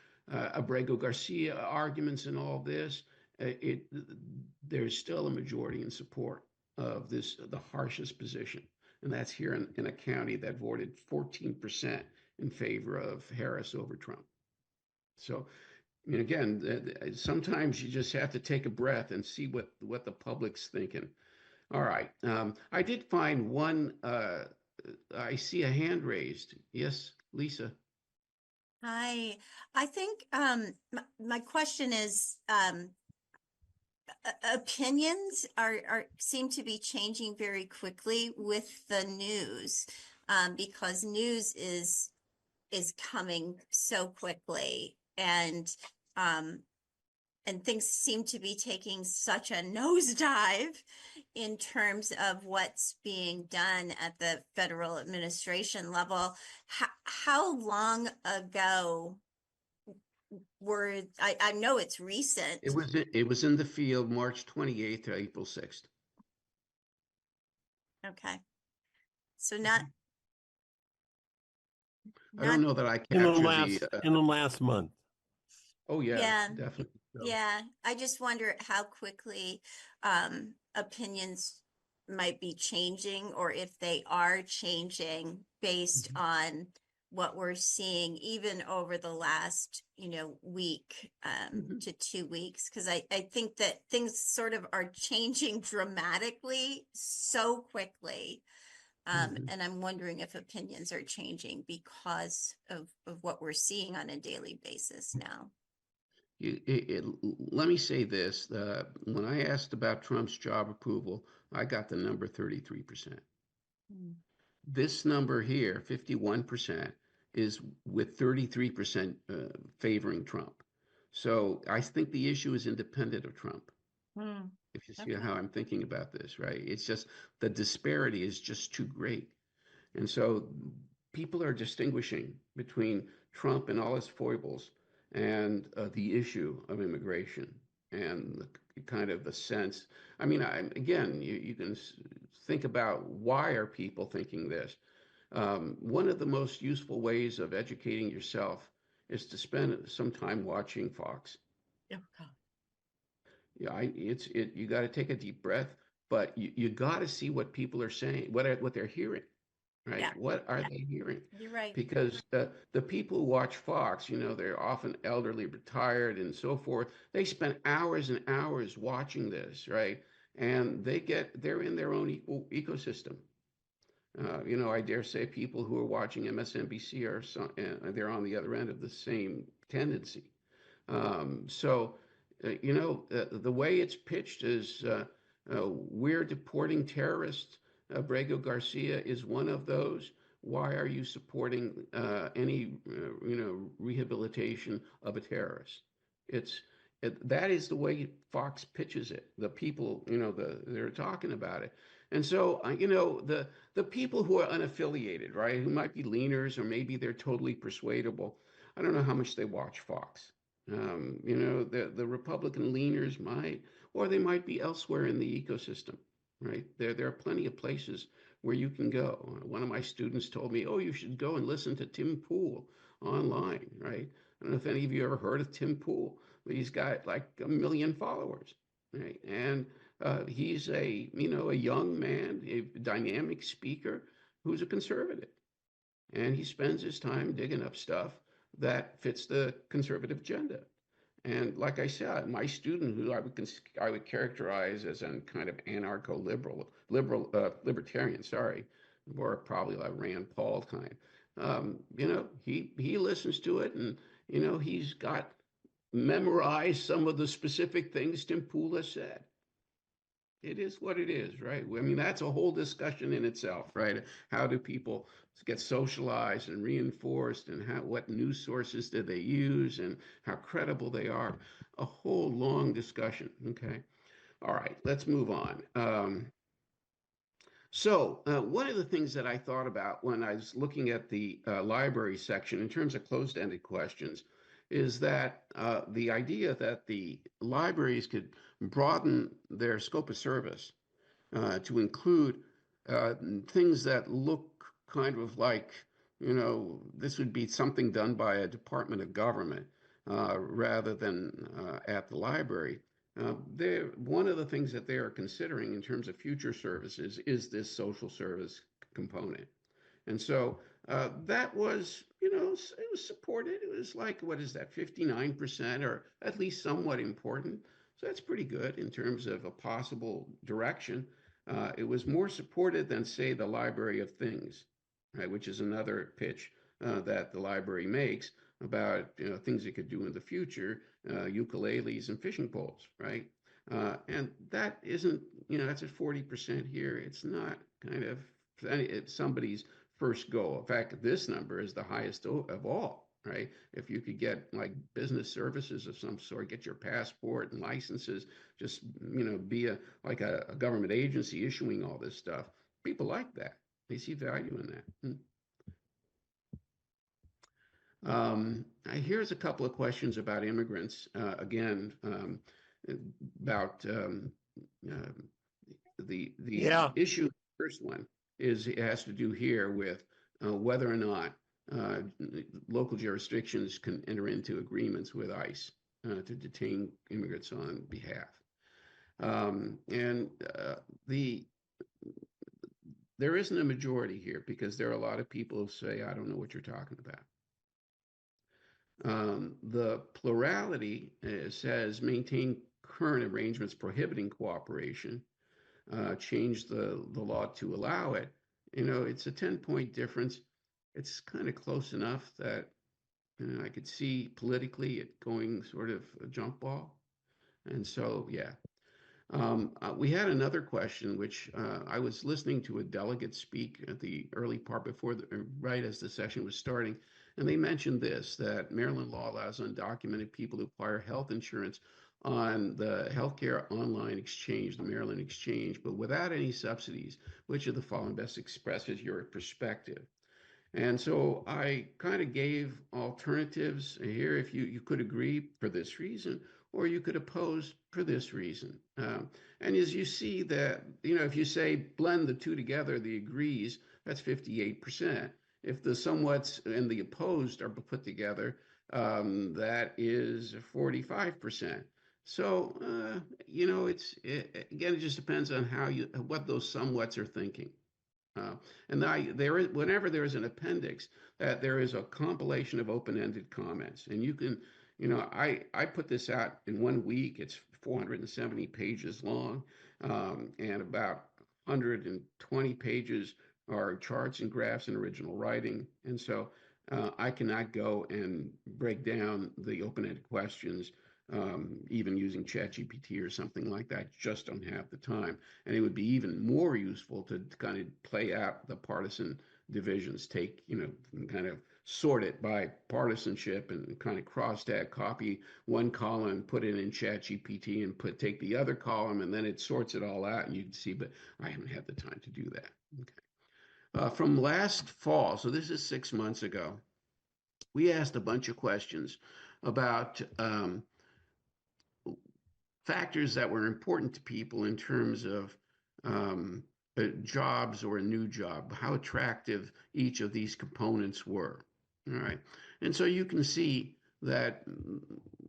S7: Abrego Garcia arguments and all this, it there's still a majority in support of the harshest position. And that's here in a county that voted 14% in favor of Harris over Trump. So, again, sometimes you just have to take a breath and see what the public's thinking. All right. I did find one. I see a hand raised. Yes, Lisa.
S8: Hi, I think my question is opinions are seem to be changing very quickly with the news, because news is coming so quickly, and things seem to be taking such a nosedive in terms of what's being done at the federal administration level. How long ago I know it's recent.
S7: It was in the field March 28th to April 6th.
S8: Okay. So not
S7: I don't know that I
S2: In the
S7: captured
S2: last month.
S7: Oh yeah,
S8: Yeah.
S7: definitely.
S8: Yeah, I just wonder how quickly opinions might be changing, or if they are changing based on what we're seeing even over the last, week to 2 weeks. Because I think that things sort of are changing dramatically so quickly. And I'm wondering if opinions are changing because of what we're seeing on a daily basis now.
S7: Let me say this. When I asked about Trump's job approval, I got the number 33%. This number here, 51%, is with 33% favoring Trump. So I think the issue is independent of Trump. If you see how I'm thinking about this, right? It's just the disparity is just too great. And so people are distinguishing between Trump and all his foibles and the issue of immigration and kind of the sense. I mean, again, you can think about why are people thinking this. One of the most useful ways of educating yourself is to spend some time watching Fox. Yeah, you got to take a deep breath, but you got to see what people are saying, what they're hearing. Right?
S8: Yeah.
S7: What are they hearing?
S8: You're right.
S7: Because the people who watch Fox, they're often elderly, retired, and so forth. They spend hours and hours watching this, right? And they're in their own ecosystem. I dare say people who are watching MSNBC they're on the other end of the same tendency. So, the way it's pitched is we're deporting terrorists. Abrego Garcia is one of those. Why are you supporting any, rehabilitation of a terrorist? That is the way Fox pitches it. The people, they're talking about it. And so, the people who are unaffiliated, right, who might be leaners or maybe they're totally persuadable, I don't know how much they watch Fox. The Republican leaners might, or they might be elsewhere in the ecosystem, right? There are plenty of places where you can go. One of my students told me, "Oh, you should go and listen to Tim Pool online," right? I don't know if any of you ever heard of Tim Pool, but he's got like 1 million followers, right? And he's a young man, a dynamic speaker who's a conservative, and he spends his time digging up stuff that fits the conservative agenda. And like I said, my student, who I would characterize as a kind of libertarian, sorry, or probably like Rand Paul kind. He listens to it, and he's got memorized some of the specific things Tim Pool has said. It is what it is, right? I mean, that's a whole discussion in itself, right? How do people get socialized and reinforced, and what news sources do they use, and how credible they are? A whole long discussion. Okay. All right, let's move on. So one of the things that I thought about when I was looking at the library section in terms of closed-ended questions is that the idea that the libraries could broaden their scope of service to include things that look kind of like, this would be something done by a department of government rather than at the library. One of the things that they are considering in terms of future services is this social service component. And so that was, it was supported. It was like, what is that, 59%, or at least somewhat important. So that's pretty good in terms of a possible direction. It was more supported than, say, the Library of Things, right, which is another pitch that the library makes about things it could do in the future, ukuleles and fishing poles, right? And that isn't, that's at 40% here. It's not kind of somebody's first goal. In fact, this number is the highest of all, right? If you could get like business services of some sort, get your passport and licenses, just, be like a government agency issuing all this stuff. People like that. They see value in that. Here's a couple of questions about immigrants. Again, about the
S2: Yeah.
S7: issue. First one is it has to do here with whether or not local jurisdictions can enter into agreements with ICE to detain immigrants on behalf. There isn't a majority here because there are a lot of people who say, I don't know what you're talking about. The plurality says maintain current arrangements prohibiting cooperation, change the law to allow it. It's a 10-point difference. It's kind of close enough that I could see politically it going sort of a jump ball. And so, yeah. We had another question, which I was listening to a delegate speak at the early part right as the session was starting, and they mentioned this, that Maryland law allows undocumented people to acquire health insurance on the healthcare online exchange, the Maryland Exchange, but without any subsidies. Which of the following best expresses your perspective? And so I kind of gave alternatives here. If you could agree for this reason, or you could oppose for this reason. And as you see that, if you say blend the two together, the agrees, that's 58%. If the somewhats and the opposed are put together, that is 45%. So, again, it just depends on what those somewhats are thinking. And whenever there is an appendix, that there is a compilation of open-ended comments, and you can, I put this out in 1 week. It's 470 pages long, and about 120 pages are charts and graphs and original writing. And so I cannot go and break down the open-ended questions even using ChatGPT or something like that. Just don't have the time. And it would be even more useful to kind of play out the partisan divisions, kind of sort it by partisanship and kind of cross-tag, copy one column, put it in ChatGPT and take the other column, and then it sorts it all out and you can see, but I haven't had the time to do that. Okay. From last fall, so this is 6 months ago, we asked a bunch of questions about factors that were important to people in terms of jobs or a new job, how attractive each of these components were. All right. And so you can see that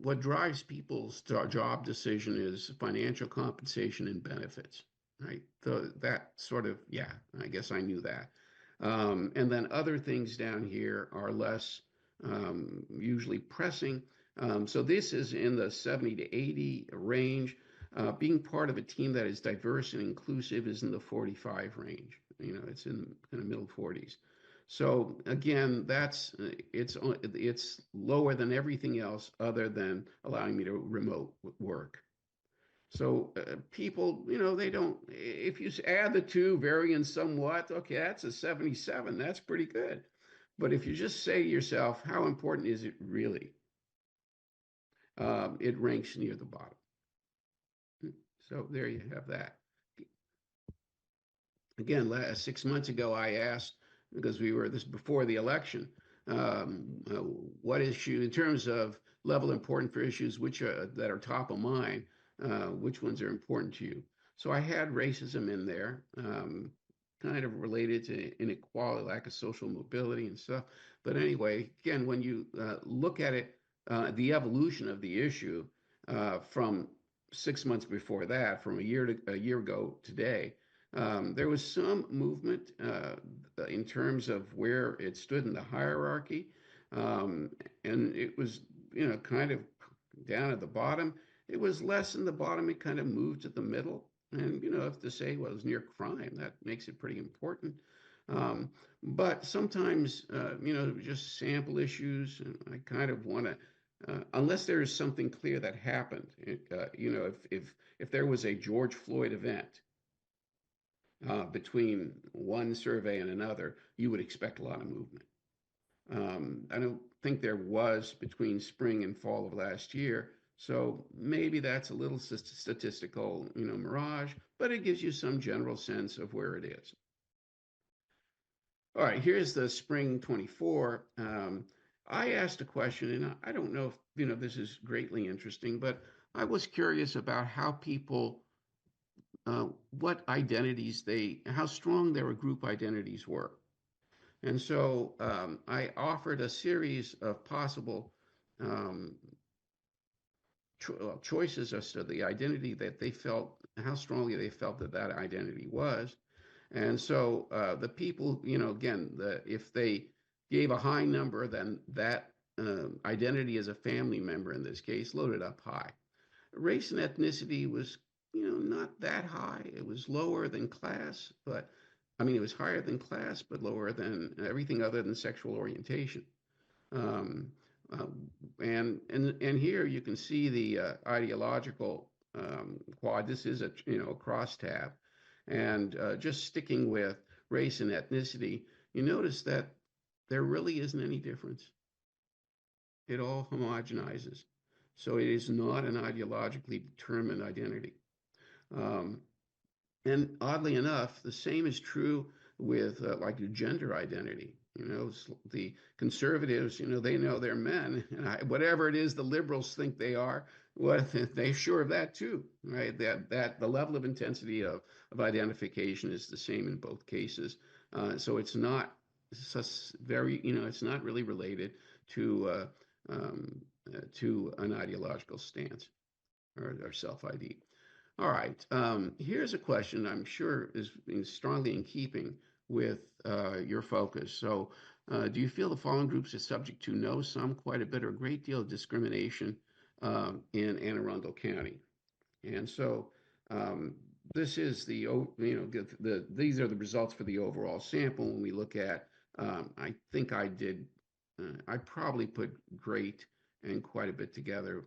S7: what drives people's job decision is financial compensation and benefits, right? That sort of, yeah, I guess I knew that. And then other things down here are less usually pressing. So this is in the 70 to 80 range. Being part of a team that is diverse and inclusive is in the 45 range. It's in the middle 40s. So again, it's lower than everything else other than allowing me to remote work. So people, they don't, if you add the two, varying somewhat, okay, that's a 77. That's pretty good. But if you just say to yourself, how important is it really? It ranks near the bottom. So there you have that. again, 6 months ago, I asked, because we were this before the election, what issue, in terms of level important for issues which are, that are top of mind, which ones are important to you? So I had racism in there, kind of related to inequality, lack of social mobility and stuff. But anyway, again, when you look at it, the evolution of the issue from 6 months before that, from a year ago today, there was some movement in terms of where it stood in the hierarchy, and it was, kind of down at the bottom. It was less in the bottom. It kind of moved to the middle. And, if to say, well, it's near crime, that makes it pretty important. But sometimes, just sample issues, and I kind of want to, unless there is something clear that happened, if there was a George Floyd event between one survey and another, you would expect a lot of movement. I don't think there was between spring and fall of last year. So maybe that's a little statistical, mirage, but it gives you some general sense of where it is. All right, here's the spring 24. I asked a question, and I don't know if, this is greatly interesting, but I was curious about how people, what identities how strong their group identities were. And so I offered a series of possible choices as to the identity that they felt, how strongly they felt that identity was. And so the people, again, if they gave a high number, then that identity as a family member, in this case, loaded up high. Race and ethnicity was, not that high. It was lower than class, but it was higher than class, but lower than everything other than sexual orientation. And here you can see the ideological quad. This is a crosstab, and just sticking with race and ethnicity, you notice that there really isn't any difference. It all homogenizes, so it is not an ideologically determined identity. And oddly enough, the same is true with like your gender identity. The conservatives, they know they're men, and whatever it is the liberals think they are, they're sure of that too, right? That the level of intensity of identification is the same in both cases. So it's not very, it's not really related to an ideological stance or self-ID. All right, here's a question I'm sure is strongly in keeping with your focus. So do you feel the following groups are subject to no, some, quite a bit, or a great deal of discrimination in Anne Arundel County? And so this is these are the results for the overall sample. When we look at, I think I probably put great and quite a bit together.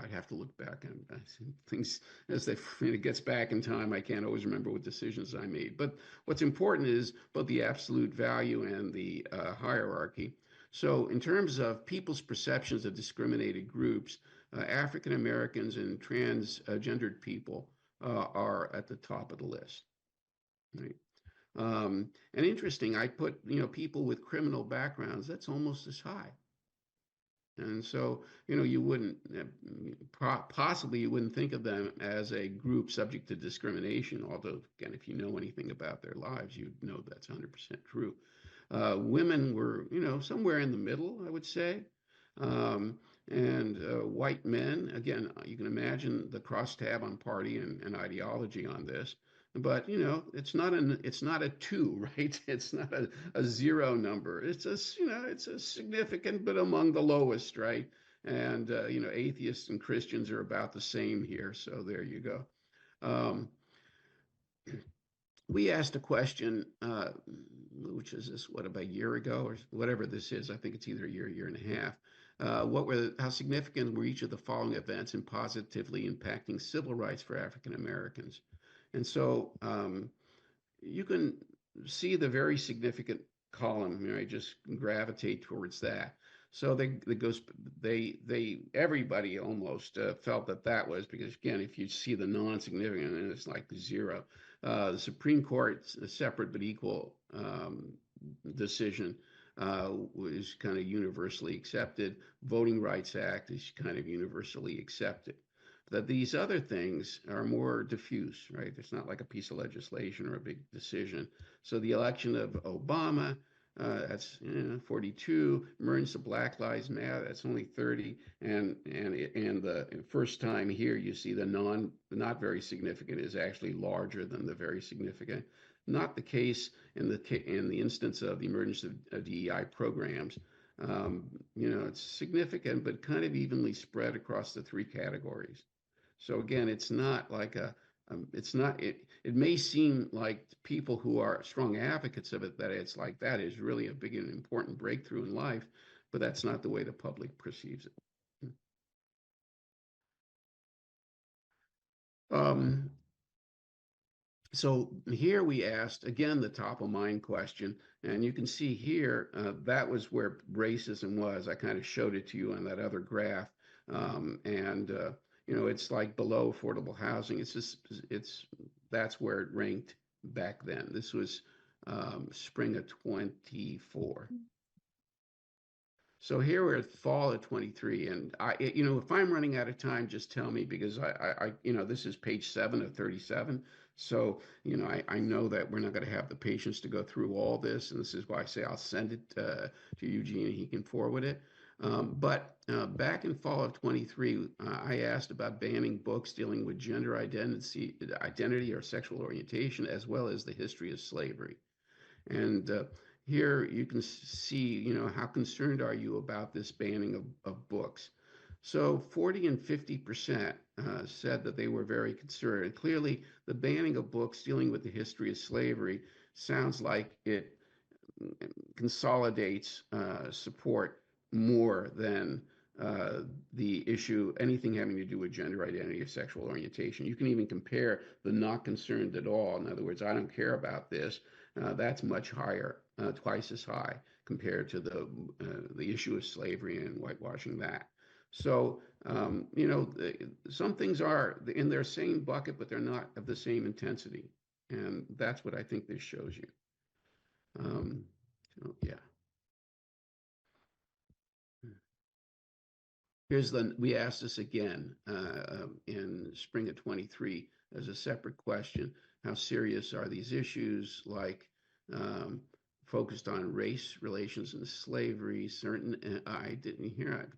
S7: I'd have to look back on things as it gets back in time. I can't always remember what decisions I made. But what's important is both the absolute value and the hierarchy. So in terms of people's perceptions of discriminated groups, African Americans and transgendered people are at the top of the list. Right? And interesting, I put people with criminal backgrounds. That's almost as high. And so, you wouldn't, possibly you wouldn't think of them as a group subject to discrimination, although, again, if you know anything about their lives, you'd know that's 100% true. Women were, somewhere in the middle, I would say. And white men, again, you can imagine the crosstab on party and ideology on this. But it's not a 2, right? It's not a 0 number. It's a significant, but among the lowest, right? And atheists and Christians are about the same here. So there you go. We asked a question, which is this, about a year ago or whatever this is. I think it's either a year and a half. How significant were each of the following events in positively impacting civil rights for African Americans? And so you can see the very significant column, just gravitate towards that. So everybody almost felt that was because, again, if you see the non-significant, and it's like 0. The Supreme Court's a separate but equal decision was kind of universally accepted. Voting Rights Act is kind of universally accepted. That these other things are more diffuse, right? It's not like a piece of legislation or a big decision. So the election of Obama, that's 42. Emergence of Black Lives Matter, that's only 30. And the first time here, you see the not very significant is actually larger than the very significant. Not the case in the instance of the emergence of DEI programs. It's significant, but kind of evenly spread across the 3 categories. So again, it's not like it may seem like people who are strong advocates of it, that it's like that is really a big and important breakthrough in life, but that's not the way the public perceives it. So here we asked, again, the top of mind question, and you can see here, that was where racism was. I kind of showed it to you on that other graph. It's like below affordable housing. That's where it ranked back then. This was spring of 24. So here we're at fall of 23, and if I'm running out of time, just tell me, because this is page 7 of 37. So, I know that we're not going to have the patience to go through all this, and this is why I say I'll send it to Eugene and he can forward it. But back in fall of 23, I asked about banning books dealing with gender identity or sexual orientation, as well as the history of slavery. And here you can see, how concerned are you about this banning of books? So 40 and 50% said that they were very concerned. And clearly, the banning of books dealing with the history of slavery sounds like it consolidates support more than the issue, anything having to do with gender identity or sexual orientation. You can even compare the not concerned at all. In other words, I don't care about this. That's much higher, twice as high compared to the issue of slavery and whitewashing that. So, some things are in their same bucket, but they're not of the same intensity. And that's what I think this shows you. Yeah. We asked this again in spring of 23 as a separate question. How serious are these issues, like focused on race relations and slavery? I didn't hear it.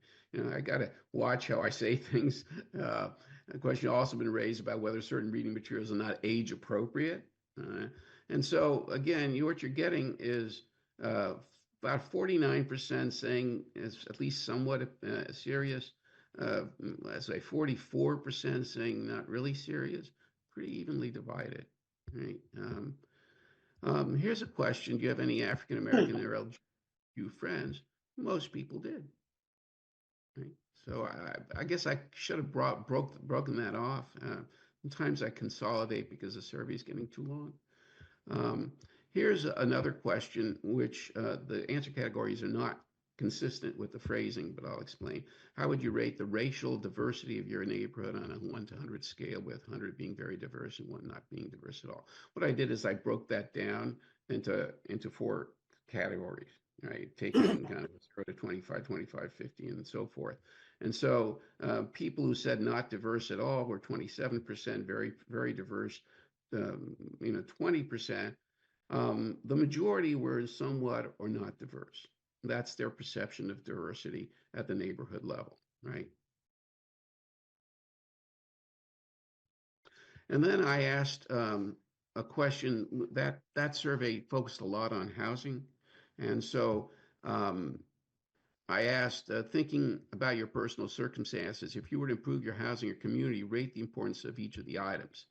S7: I got to watch how I say things. A question also been raised about whether certain reading materials are not age appropriate. And so again, what you're getting is about 49% saying it's at least somewhat serious. Let's say 44% saying not really serious. Pretty evenly divided, right? Here's a question: do you have any African American or LGBTQ friends? Most people did. Right? So I guess I should have broken that off. Sometimes I consolidate because the survey is getting too long. Here's another question, which the answer categories are not consistent with the phrasing, but I'll explain. How would you rate the racial diversity of your neighborhood on a 1 to 100 scale, with 100 being very diverse and 1 not being diverse at all? What I did is I broke that down into 4 categories, right? Taking kind of 0 to 25, 25, 50, and so forth. And so people who said not diverse at all were 27%, very, very diverse, 20%. The majority were somewhat or not diverse. That's their perception of diversity at the neighborhood level, right? And then I asked a question that survey focused a lot on housing. And so I asked, thinking about your personal circumstances, if you were to improve your housing or community, rate the importance of each of the items.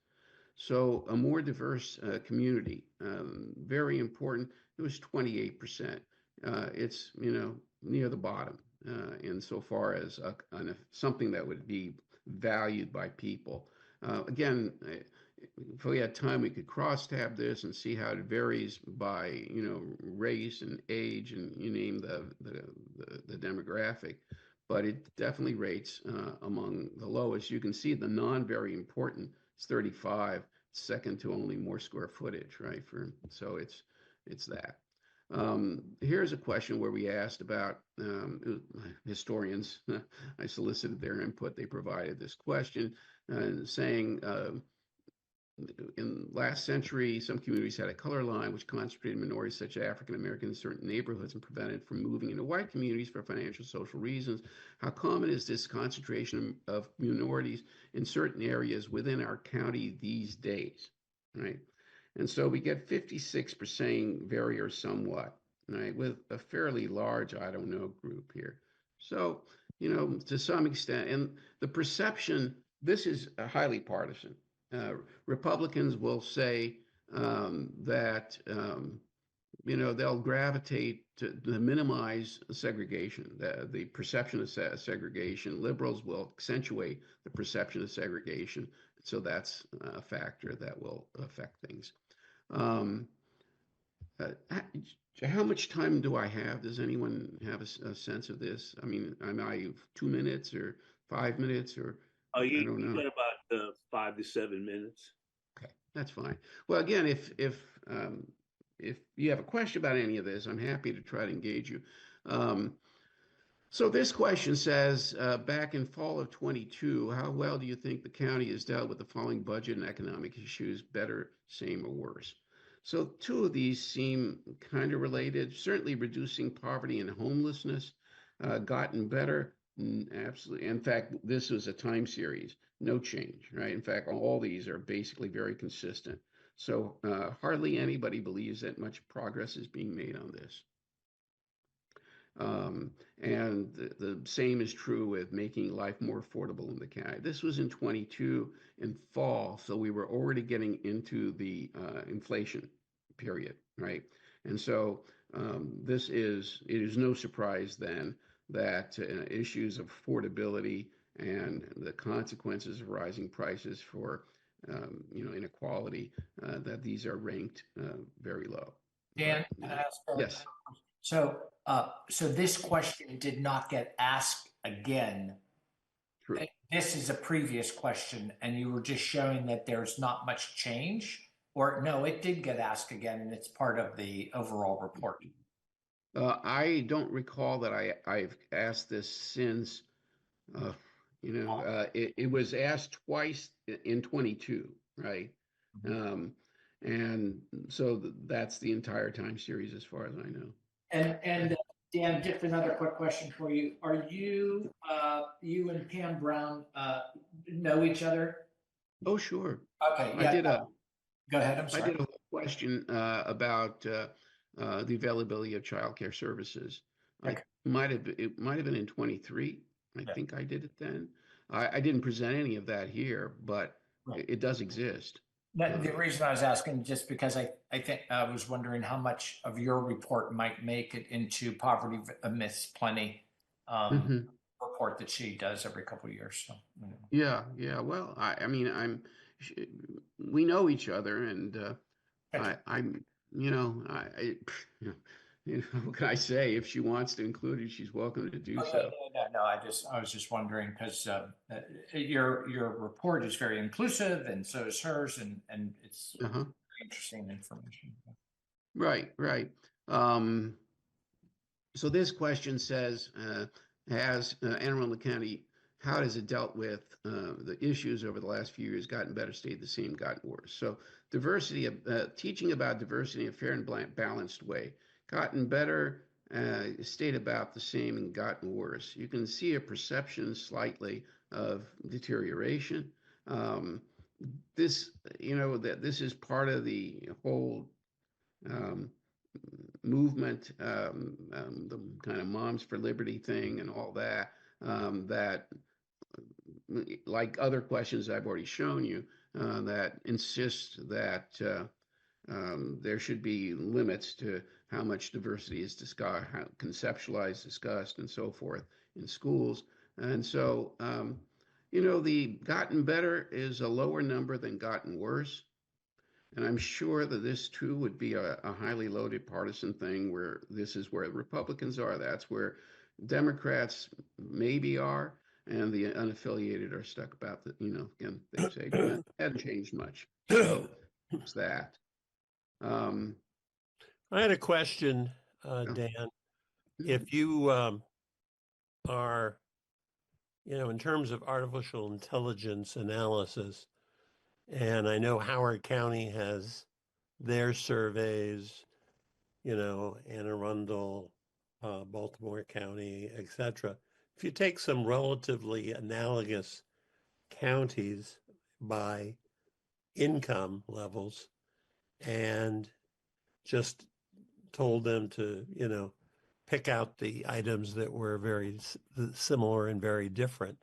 S7: So a more diverse community, very important. It was 28%. It's near the bottom insofar as something that would be valued by people. Again, if we had time, we could cross-tab this and see how it varies by, race and age, and you name the demographic. But it definitely rates among the lowest. You can see the non-very important is 35, second to only more square footage, right? So it's that. Here's a question where we asked about historians. I solicited their input. They provided this question saying, in last century, some communities had a color line which concentrated minorities such as African Americans in certain neighborhoods and prevented from moving into white communities for financial social reasons. How common is this concentration of minorities in certain areas within our county these days, right? And so we get 56% saying vary or somewhat, right, with a fairly large I don't know group here. So, to some extent, and the perception, this is highly partisan. Republicans will say that they'll gravitate to minimize segregation, the perception of segregation. Liberals will accentuate the perception of segregation. So that's a factor that will affect things. How much time do I have? Does anyone have a sense of this? I mean, am I 2 minutes or 5 minutes or I don't know.
S1: You got about 5 to 7 minutes.
S7: Okay, that's fine. Well, again, if you have a question about any of this, I'm happy to try to engage you. So this question says, back in fall of 22, how well do you think the county has dealt with the following budget and economic issues, better, same, or worse? So two of these seem kind of related. Certainly reducing poverty and homelessness, gotten better. Absolutely. In fact, this was a time series, no change, right? In fact, all these are basically very consistent. So hardly anybody believes that much progress is being made on this. And the same is true with making life more affordable in the county. This was in 22 in fall, so we were already getting into the inflation period, right? And so it is no surprise then that issues of affordability and the consequences of rising prices for inequality, that these are ranked very low.
S5: Dan, can I ask
S7: yes.
S5: So this question did not get asked again.
S7: True.
S5: This is a previous question, and you were just showing that there's not much change, or no, it did get asked again, and it's part of the overall report.
S7: I don't recall that I've asked this since, it was asked twice in 22, right? Mm-hmm. And so that's the entire time series as far as I know.
S5: And Dan, just another quick question for you. Are you and Pam Brown know each other?
S7: Oh, sure.
S5: Okay. Yeah. Go ahead. I'm sorry.
S7: I did a whole question about the availability of childcare services. Okay. It might have been in 23. I think I did it then. I didn't present any of that here, but it does exist.
S5: The reason I was asking, just because I think I was wondering how much of your report might make it into Poverty Myths Plenty report that she does every couple of years. So
S7: yeah. Well, I mean, we know each other, and what can I say? If she wants to include it, she's welcome to do so.
S5: No, I was just wondering because your report is very inclusive, and so is hers, and it's interesting information.
S7: Right. So this question says, has Anne Arundel County, how has it dealt with the issues over the last few years? Gotten better, stayed the same, gotten worse? So diversity, teaching about diversity in a fair and balanced way. Gotten better, stayed about the same, and gotten worse. You can see a perception slightly of deterioration. This is part of the whole movement, the kind of Moms for Liberty thing and all that, that, like other questions I've already shown you, that insist that there should be limits to how much diversity is discussed, conceptualized, discussed, and so forth in schools. And so The gotten better is a lower number than gotten worse. And I'm sure that this too would be a highly loaded partisan thing where this is where Republicans are. That's where Democrats maybe are, and the unaffiliated are stuck about the, again, they say hadn't changed much. So it's that.
S2: I had a question, Dan. If you are, in terms of artificial intelligence analysis, and I know Howard County has their surveys, Anne Arundel, Baltimore County, etc. If you take some relatively analogous counties by income levels and just told them to, pick out the items that were very similar and very different.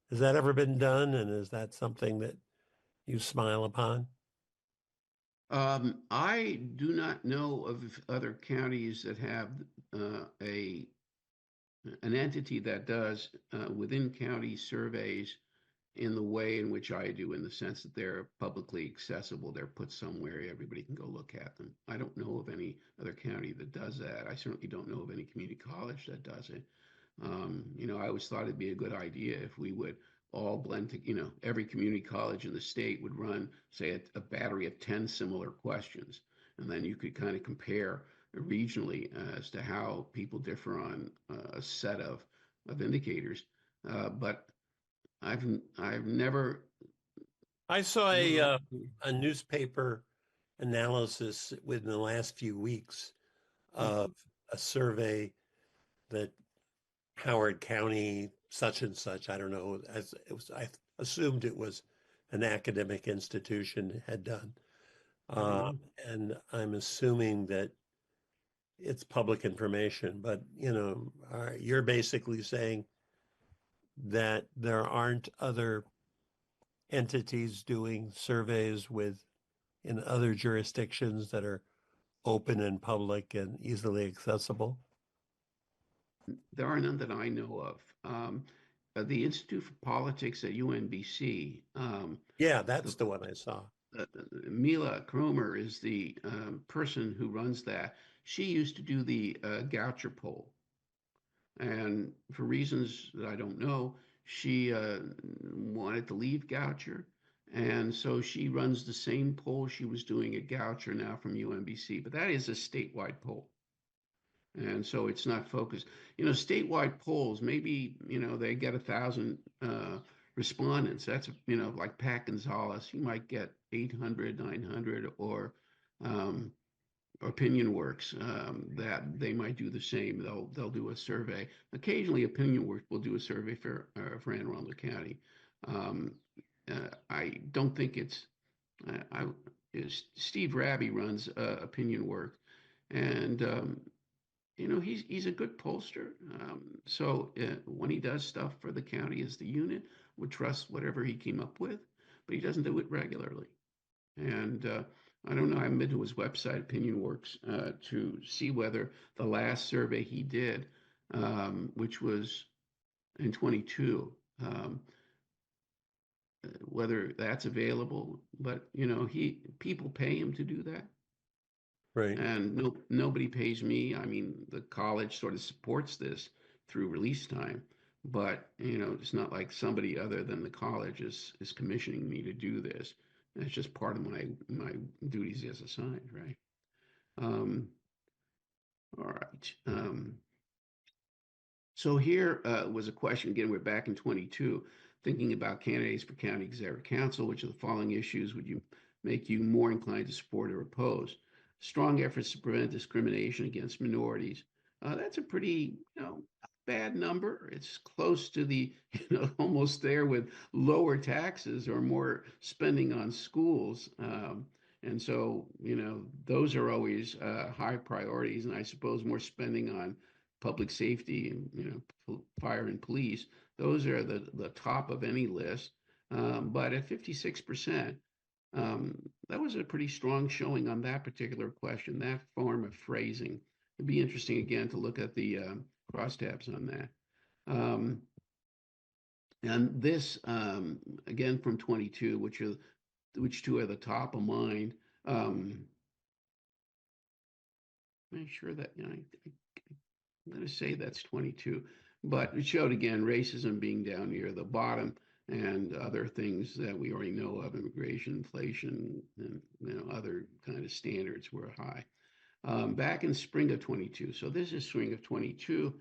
S2: Has that ever been done? And is that something that you smile upon?
S7: I do not know of other counties that have an entity that does within county surveys in the way in which I do, in the sense that they're publicly accessible. They're put somewhere, everybody can go look at them. I don't know of any other county that does that. I certainly don't know of any community college that does it. I always thought it'd be a good idea if we would all blend to, every community college in the state would run, say, a battery of 10 similar questions. And then you could kind of compare regionally as to how people differ on a set of indicators. But I've never.
S2: I saw a newspaper analysis within the last few weeks of a survey that Howard County, such and such, I don't know, as it was, I assumed it was an academic institution had done. And I'm assuming that it's public information, but you're basically saying that there aren't other entities doing surveys in other jurisdictions that are open and public and easily accessible?
S7: There are none that I know of. The Institute for Politics at UNBC.
S2: Yeah, that's the one I saw.
S7: Mila Kromer is the person who runs that. She used to do the Goucher poll. And for reasons that I don't know, she wanted to leave Goucher. And so she runs the same poll she was doing at Goucher now from UNBC. But that is a statewide poll. And so it's not focused. Statewide polls, maybe, they get 1,000 respondents. That's, like Pat Gonzalez, he might get 800, 900, or Opinion Works, that they might do the same. They'll do a survey. Occasionally, Opinion Works will do a survey for Anne Arundel County. I don't think it's. Steve Raby runs Opinion Work, and he's a good pollster. So when he does stuff for the county as the unit, would trust whatever he came up with, but he doesn't do it regularly. And I don't know, I haven't been to his website, Opinion Works, to see whether the last survey he did, which was in 22, whether that's available. But, people pay him to do that.
S2: Right.
S7: And nobody pays me. I mean, the college sort of supports this through release time, but it's not like somebody other than the college is commissioning me to do this. It's just part of my duties as assigned, right? All right. So here was a question. Again, we're back in 22, thinking about candidates for county executive council. Which of the following issues would make you more inclined to support or oppose? Strong efforts to prevent discrimination against minorities. That's a pretty, bad number. It's close to the, almost there with lower taxes or more spending on schools. And so, those are always high priorities. And I suppose more spending on public safety and, fire and police. Those are the top of any list. But at 56%, that was a pretty strong showing on that particular question, that form of phrasing. It'd be interesting again to look at the crosstabs on that. And this, again, from 22, which two are the top of mind. I'm sure that, I'm going to say that's 22, but it showed again racism being down near the bottom and other things that we already know of, immigration, inflation, and other kind of standards were high. Back in spring of 22. So this is spring of 22,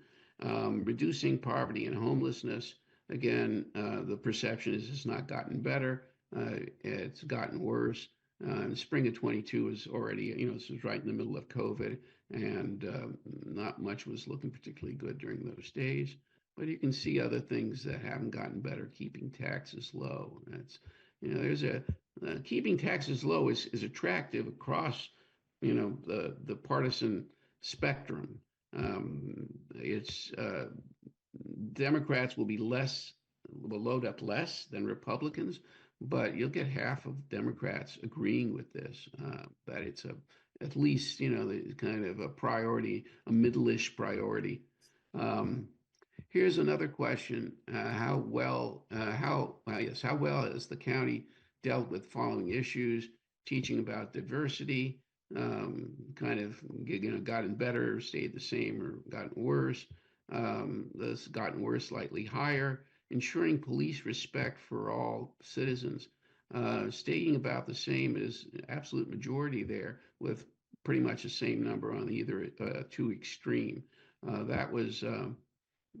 S7: reducing poverty and homelessness. Again, the perception is it's not gotten better. It's gotten worse. In the spring of 22 was already, this was right in the middle of COVID, and not much was looking particularly good during those days. But you can see other things that haven't gotten better. Keeping taxes low. That's, there's keeping taxes low is attractive across the partisan spectrum. It's Democrats will load up less than Republicans, but you'll get half of Democrats agreeing with this, that it's at least kind of a priority, a middle-ish priority. Here's another question: how well has the county dealt with following issues? Teaching about diversity, kind of gotten better, stayed the same, or gotten worse. This gotten worse, slightly higher. Ensuring police respect for all citizens, staying about the same as absolute majority there, with pretty much the same number on either too extreme. That was.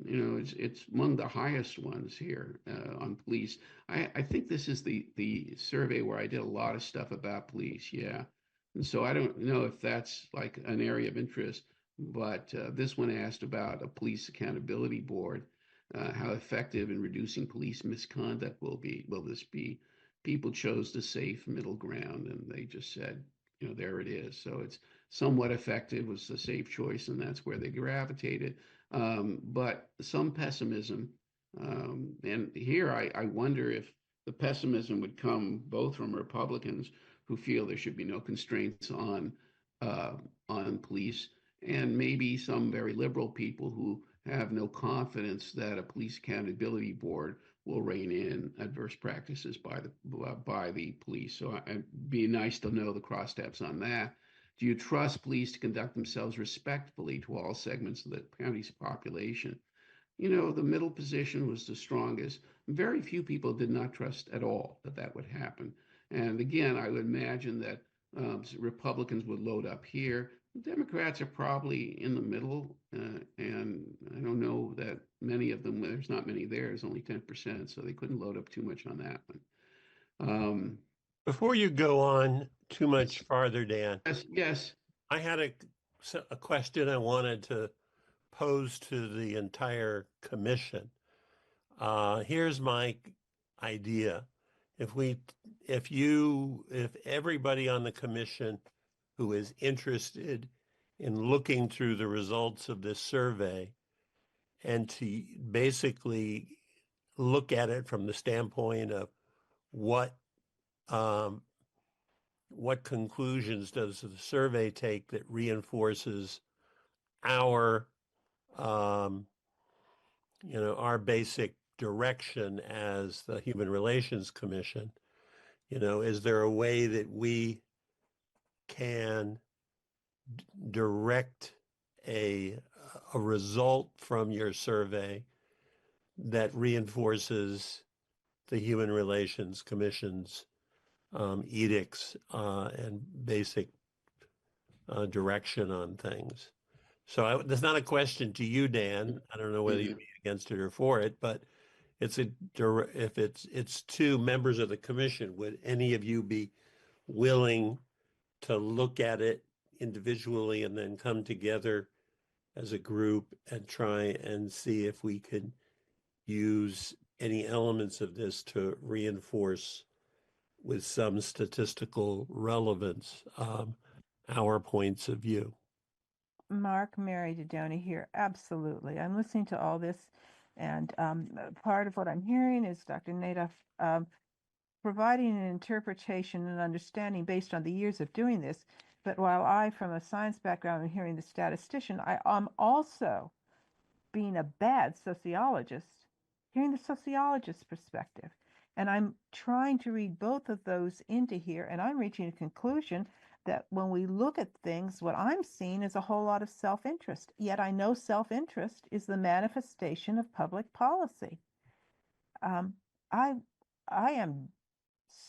S7: It's among the highest ones here on police. I think this is the survey where I did a lot of stuff about police. Yeah. And so I don't know if that's like an area of interest, but this one asked about a police accountability board, how effective in reducing police misconduct will this be? People chose the safe middle ground, and they just said, there it is. So it's somewhat effective was the safe choice, and that's where they gravitated. But some pessimism. And here I wonder if the pessimism would come both from Republicans who feel there should be no constraints on police, and maybe some very liberal people who have no confidence that a police accountability board will rein in adverse practices by the police. So it'd be nice to know the cross steps on that. Do you trust police to conduct themselves respectfully to all segments of the county's population? The middle position was the strongest. Very few people did not trust at all that would happen. And again, I would imagine that Republicans would load up here. Democrats are probably in the middle, and I don't know that many of them, there's not many there, it's only 10%, so they couldn't load up too much on that one.
S2: Before you go on too much farther, Dan,
S7: yes.
S2: I had a question I wanted to pose to the entire commission. Here's my idea. If everybody on the commission who is interested in looking through the results of this survey and to basically look at it from the standpoint of what conclusions does the survey take that reinforces our our basic direction as the Human Relations Commission. Is there a way that we can direct a result from your survey that reinforces the Human Relations Commission's edicts and basic direction on things? So there's not a question to you, Dan. I don't know whether you'd be against it or for it, but if it's two members of the commission, would any of you be willing to look at it individually and then come together as a group and try and see if we could use any elements of this to reinforce with some statistical relevance our points of view?
S9: Mark, Mary Dodoni here. Absolutely. I'm listening to all this, and part of what I'm hearing is Dr. Nadoff providing an interpretation and understanding based on the years of doing this. But while I, from a science background, am hearing the statistician, I am also, being a bad sociologist, hearing the sociologist's perspective. And I'm trying to read both of those into here, and I'm reaching a conclusion that when we look at things, what I'm seeing is a whole lot of self-interest. Yet I know self-interest is the manifestation of public policy. I am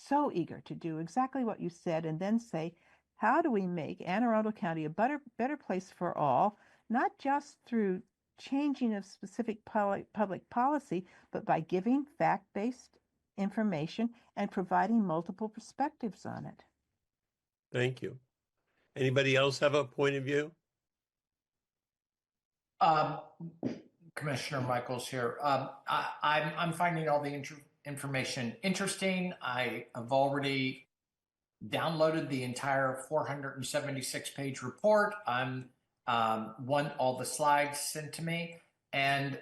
S9: so eager to do exactly what you said and then say, how do we make Anne Arundel County a better place for all, not just through changing of specific public policy, but by giving fact-based information and providing multiple perspectives on it.
S2: Thank you. Anybody else have a point of view?
S5: Commissioner Michaels here. I'm finding all the information interesting. I have already downloaded the entire 476-page report. I'm want all the slides sent to me, and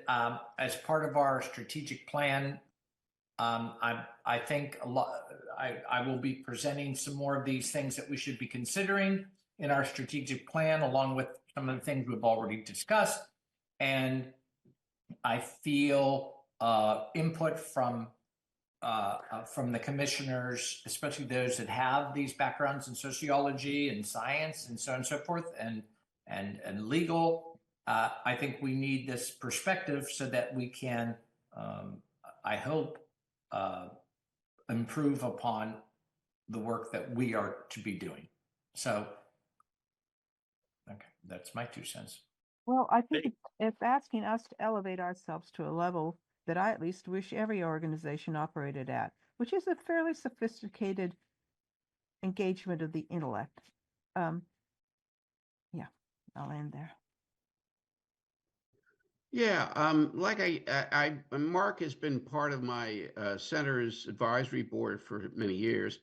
S5: as part of our strategic plan, I think a lot. I will be presenting some more of these things that we should be considering in our strategic plan, along with some of the things we've already discussed. And I feel input from the commissioners, especially those that have these backgrounds in sociology and science and so on and so forth, and legal. I think we need this perspective so that we can, I hope, improve upon the work that we are to be doing. So, okay, that's my 2 cents.
S9: Well, I think it's asking us to elevate ourselves to a level that I at least wish every organization operated at, which is a fairly sophisticated engagement of the intellect. Yeah, I'll end there.
S7: Yeah, like Mark has been part of my center's advisory board for many years,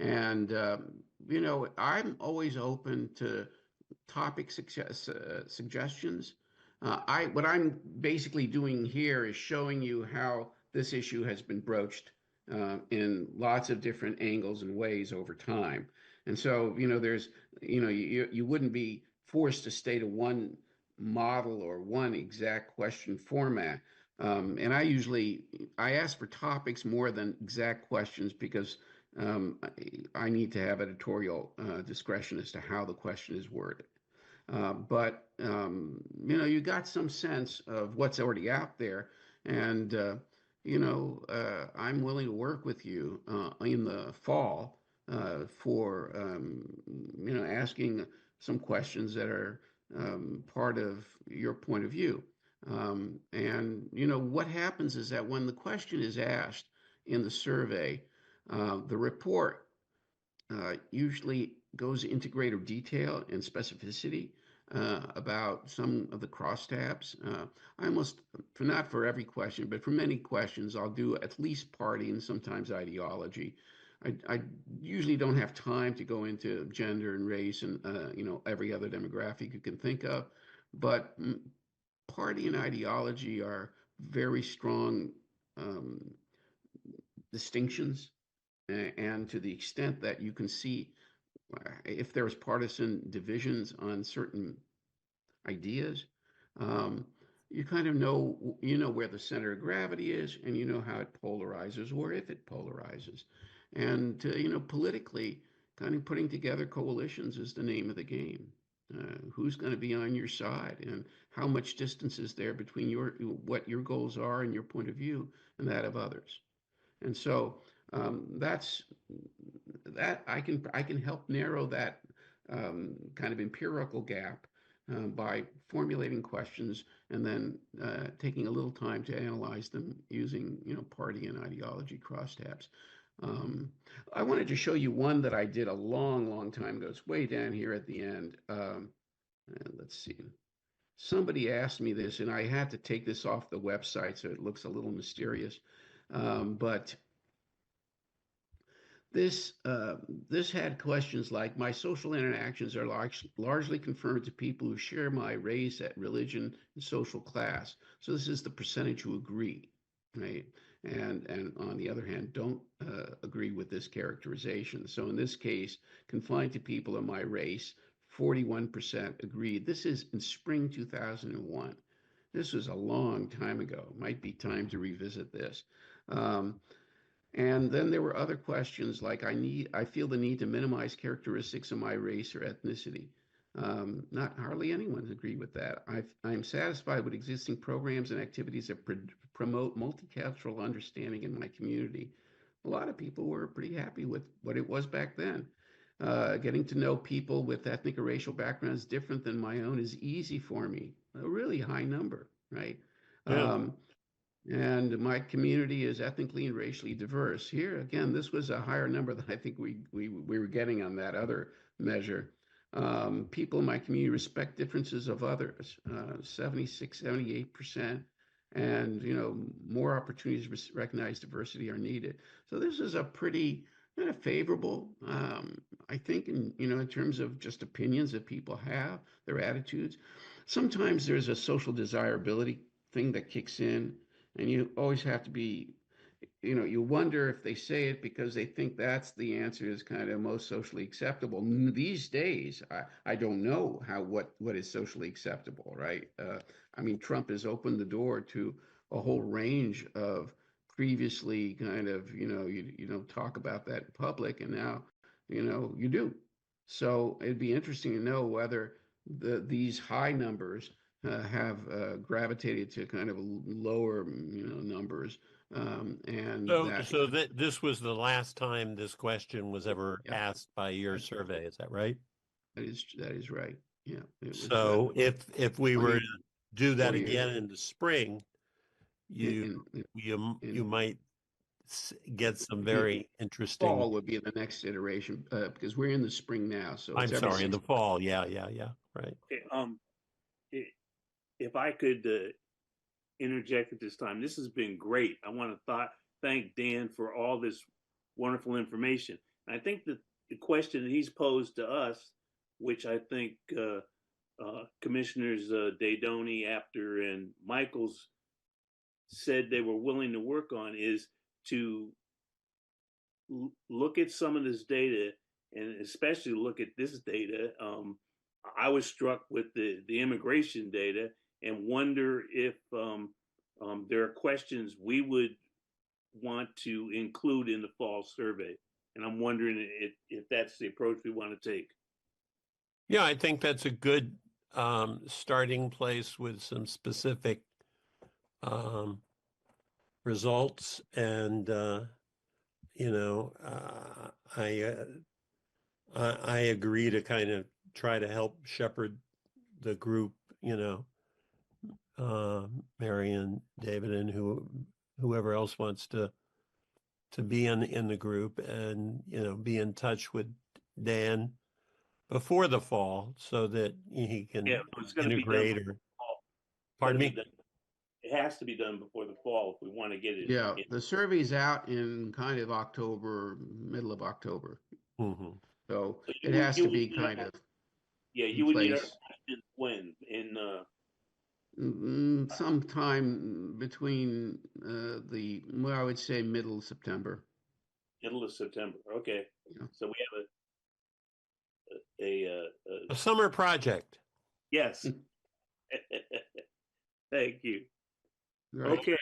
S7: and you know, I'm always open to topic suggestions. What I'm basically doing here is showing you how this issue has been broached in lots of different angles and ways over time. And so, you know, you wouldn't be forced to stay to one model or one exact question format. And I ask for topics more than exact questions because I need to have editorial discretion as to how the question is worded. But you know, you got some sense of what's already out there, and you know, I'm willing to work with you in the fall for you know, asking some questions that are part of your point of view. And you know, what happens is that when the question is asked in the survey, the report usually goes into greater detail and specificity about some of the crosstabs. I almost, not for every question, but for many questions, I'll do at least party and sometimes ideology. I usually don't have time to go into gender and race and you know, every other demographic you can think of, but party and ideology are very strong distinctions, and to the extent that you can see if there's partisan divisions on certain ideas, you kind of know, you know where the center of gravity is, and you know how it polarizes or if it polarizes. And you know, politically, kind of putting together coalitions is the name of the game. Who's going to be on your side, and how much distance is there between what your goals are and your point of view and that of others. And so that's that I can help narrow that kind of empirical gap by formulating questions and then taking a little time to analyze them using, you know, party and ideology crosstabs. I wanted to show you one that I did a long time ago. It's way down here at the end. Let's see. Somebody asked me this, and I had to take this off the website, so it looks a little mysterious. But this had questions like, my social interactions are largely confined to people who share my race, religion, and social class. So this is the percentage who agree, right? And on the other hand, don't agree with this characterization. So in this case, confined to people of my race, 41% agreed. This is in spring 2001. This was a long time ago. It might be time to revisit this. And then there were other questions like I feel the need to minimize characteristics of my race or ethnicity. Not hardly anyone agreed with that. I'm satisfied with existing programs and activities that promote multicultural understanding in my community. A lot of people were pretty happy with what it was back then. Getting to know people with ethnic or racial backgrounds different than my own is easy for me. A really high number, right?
S2: Yeah.
S7: And my community is ethnically and racially diverse. Here, again, this was a higher number than I think we were getting on that other measure. People in my community respect differences of others, 76, 78%. And, more opportunities to recognize diversity are needed. So this is a pretty kind of favorable, I think, in terms of just opinions that people have, their attitudes. Sometimes there's a social desirability thing that kicks in, and you always have to be, you wonder if they say it because they think that's the answer is kind of most socially acceptable. These days, I don't know what is socially acceptable, right? I mean, Trump has opened the door to a whole range of previously kind of, you don't talk about that in public, and now, you do. So it'd be interesting to know whether these high numbers have gravitated to kind of lower, numbers, and
S2: So that this was the last time this question was ever asked by your survey. Is that right?
S7: that is right. Yeah. It was,
S2: So if we were to do that
S7: 4 years.
S2: again in the spring, you might get some very interesting.
S7: Fall would be the next iteration because we're in the spring now. So
S2: I'm sorry, in the fall. Yeah, right.
S1: Okay, if I could interject at this time, this has been great. I want to thank Dan for all this wonderful information. And I think that the question that he's posed to us, which I think Commissioners Daydoni, Apter, and Michaels said they were willing to work on, is to look at some of this data, and especially look at this data. I was struck with the immigration data and wonder if there are questions we would want to include in the fall survey. And I'm wondering if that's the approach we want to take.
S2: Yeah, I think that's a good starting place with some specific results. And, I agree to kind of try to help shepherd the group, Mary and David and whoever else wants to be in the group, and be in touch with Dan before the fall so that he can integrate. Or pardon me.
S1: It has to be done before the fall if we want to get it.
S7: Yeah, the survey's out in kind of October, middle of October.
S2: Mm-hmm.
S7: So it has to be kind of.
S1: Yeah, you would need our questions when
S7: sometime between I would say middle of September.
S1: Middle of September. Okay. Yeah. So we have
S2: a summer project.
S1: Yes. Thank you.
S7: Right.
S1: Okay.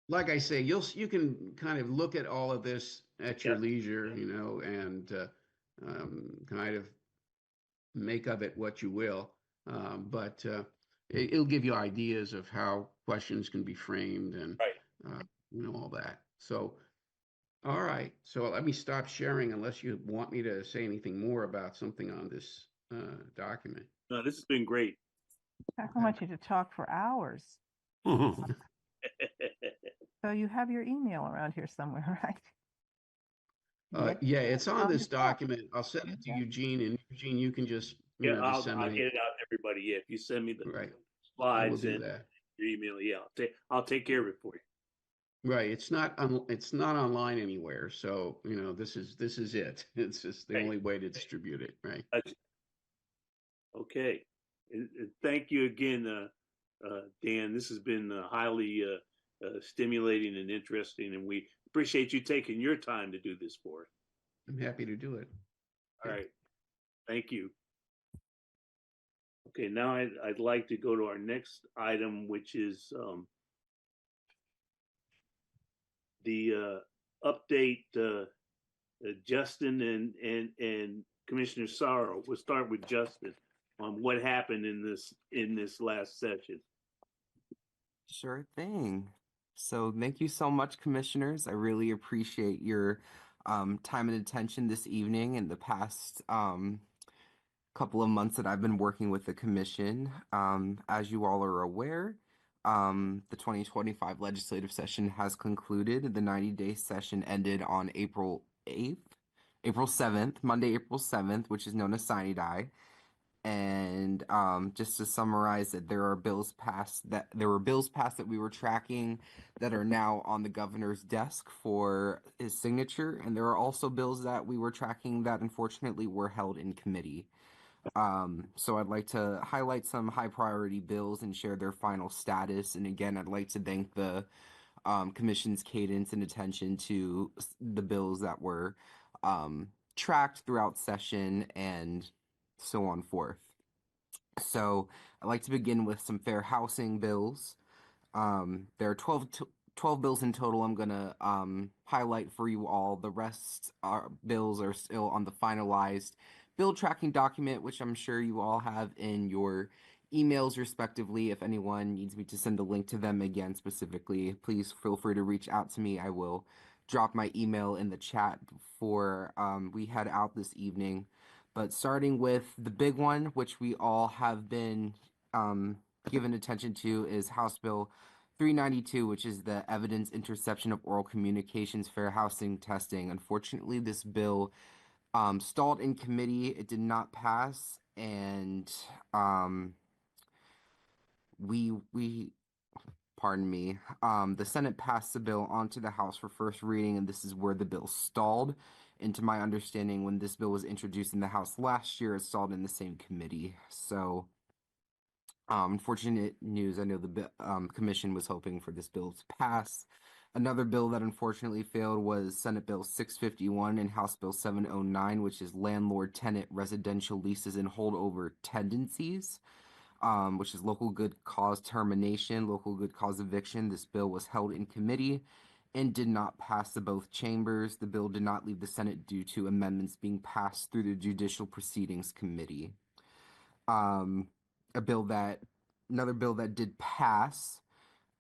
S7: Like I say, you can kind of look at all of this at your leisure, and kind of make of it what you will. But it'll give you ideas of how questions can be framed and all that. So, all right. So let me stop sharing unless you want me to say anything more about something on this document.
S1: No, this has been great.
S9: I want you to talk for hours. So you have your email around here somewhere, right?
S7: Yeah, it's on this document. I'll send it to Eugene, and Eugene, you can just
S1: I'll get it out to everybody. Yeah, if you send me the slides and your email, I'll take care of it for you.
S7: Right. It's not online anywhere. So this is it. It's just the only way to distribute it. Right.
S1: Okay. Thank you again, Dan. This has been highly stimulating and interesting, and we appreciate you taking your time to do this for us.
S7: I'm happy to do it.
S1: All right. Thank you. Okay, now I'd like to go to our next item, which is the update. Justin and Commissioner Sorrow. We'll start with Justin on what happened in this last session.
S11: Sure thing. So thank you so much, commissioners. I really appreciate your time and attention this evening and the past couple of months that I've been working with the commission. As you all are aware, the 2025 legislative session has concluded. The 90-day session ended on April 7th, Monday, April 7th, which is known as Sine Die. And just to summarize that there were bills passed that we were tracking that are now on the governor's desk for his signature, and there are also bills that we were tracking that unfortunately were held in committee. So I'd like to highlight some high priority bills and share their final status. And again, I'd like to thank the commission's cadence and attention to the bills that were tracked throughout session and so on forth. So I'd like to begin with some fair housing bills. There are 12 bills in total. I'm going to highlight for you all. The rest bills are still on the finalized bill tracking document, which I'm sure you all have in your emails respectively. If anyone needs me to send a link to them again specifically, please feel free to reach out to me. I will drop my email in the chat before we head out this evening. But starting with the big one, which we all have been given attention to, is House Bill 392, which is the Evidence Interception of Oral Communications Fair Housing Testing. Unfortunately, this bill stalled in committee. It did not pass, and pardon me, the Senate passed the bill onto the House for first reading, and this is where the bill stalled. And to my understanding, when this bill was introduced in the House last year, it stalled in the same committee. So, unfortunate news. I know the commission was hoping for this bill to pass. Another bill that unfortunately failed was Senate Bill 651 and House Bill 709, which is landlord-tenant residential leases and holdover tendencies, which is local good cause termination, local good cause eviction. This bill was held in committee and did not pass the both chambers. The bill did not leave the Senate due to amendments being passed through the Judicial Proceedings Committee. Another bill that did pass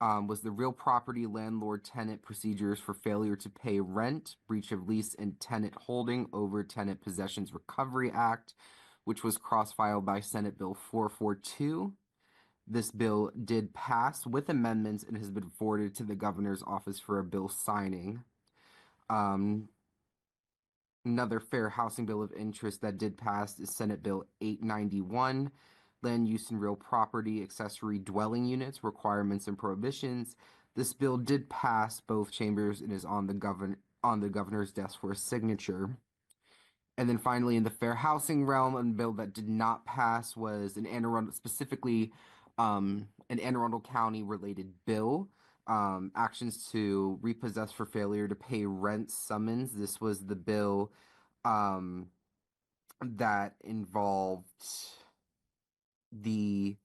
S11: was the Real Property Landlord-Tenant Procedures for Failure to Pay Rent, Breach of Lease, and Tenant Holding Over Tenant Possessions Recovery Act, which was cross-filed by Senate Bill 442. This bill did pass with amendments and has been forwarded to the governor's office for a bill signing. Another fair housing bill of interest that did pass is Senate Bill 891, Land Use and Real Property Accessory Dwelling Units, Requirements and Prohibitions. This bill did pass both chambers and is on the governor's desk for a signature. And then finally, in the fair housing realm, a bill that did not pass was an Anne Arundel, specifically an Anne Arundel County related bill, actions to repossess for failure to pay rent summons. This was the bill that involved the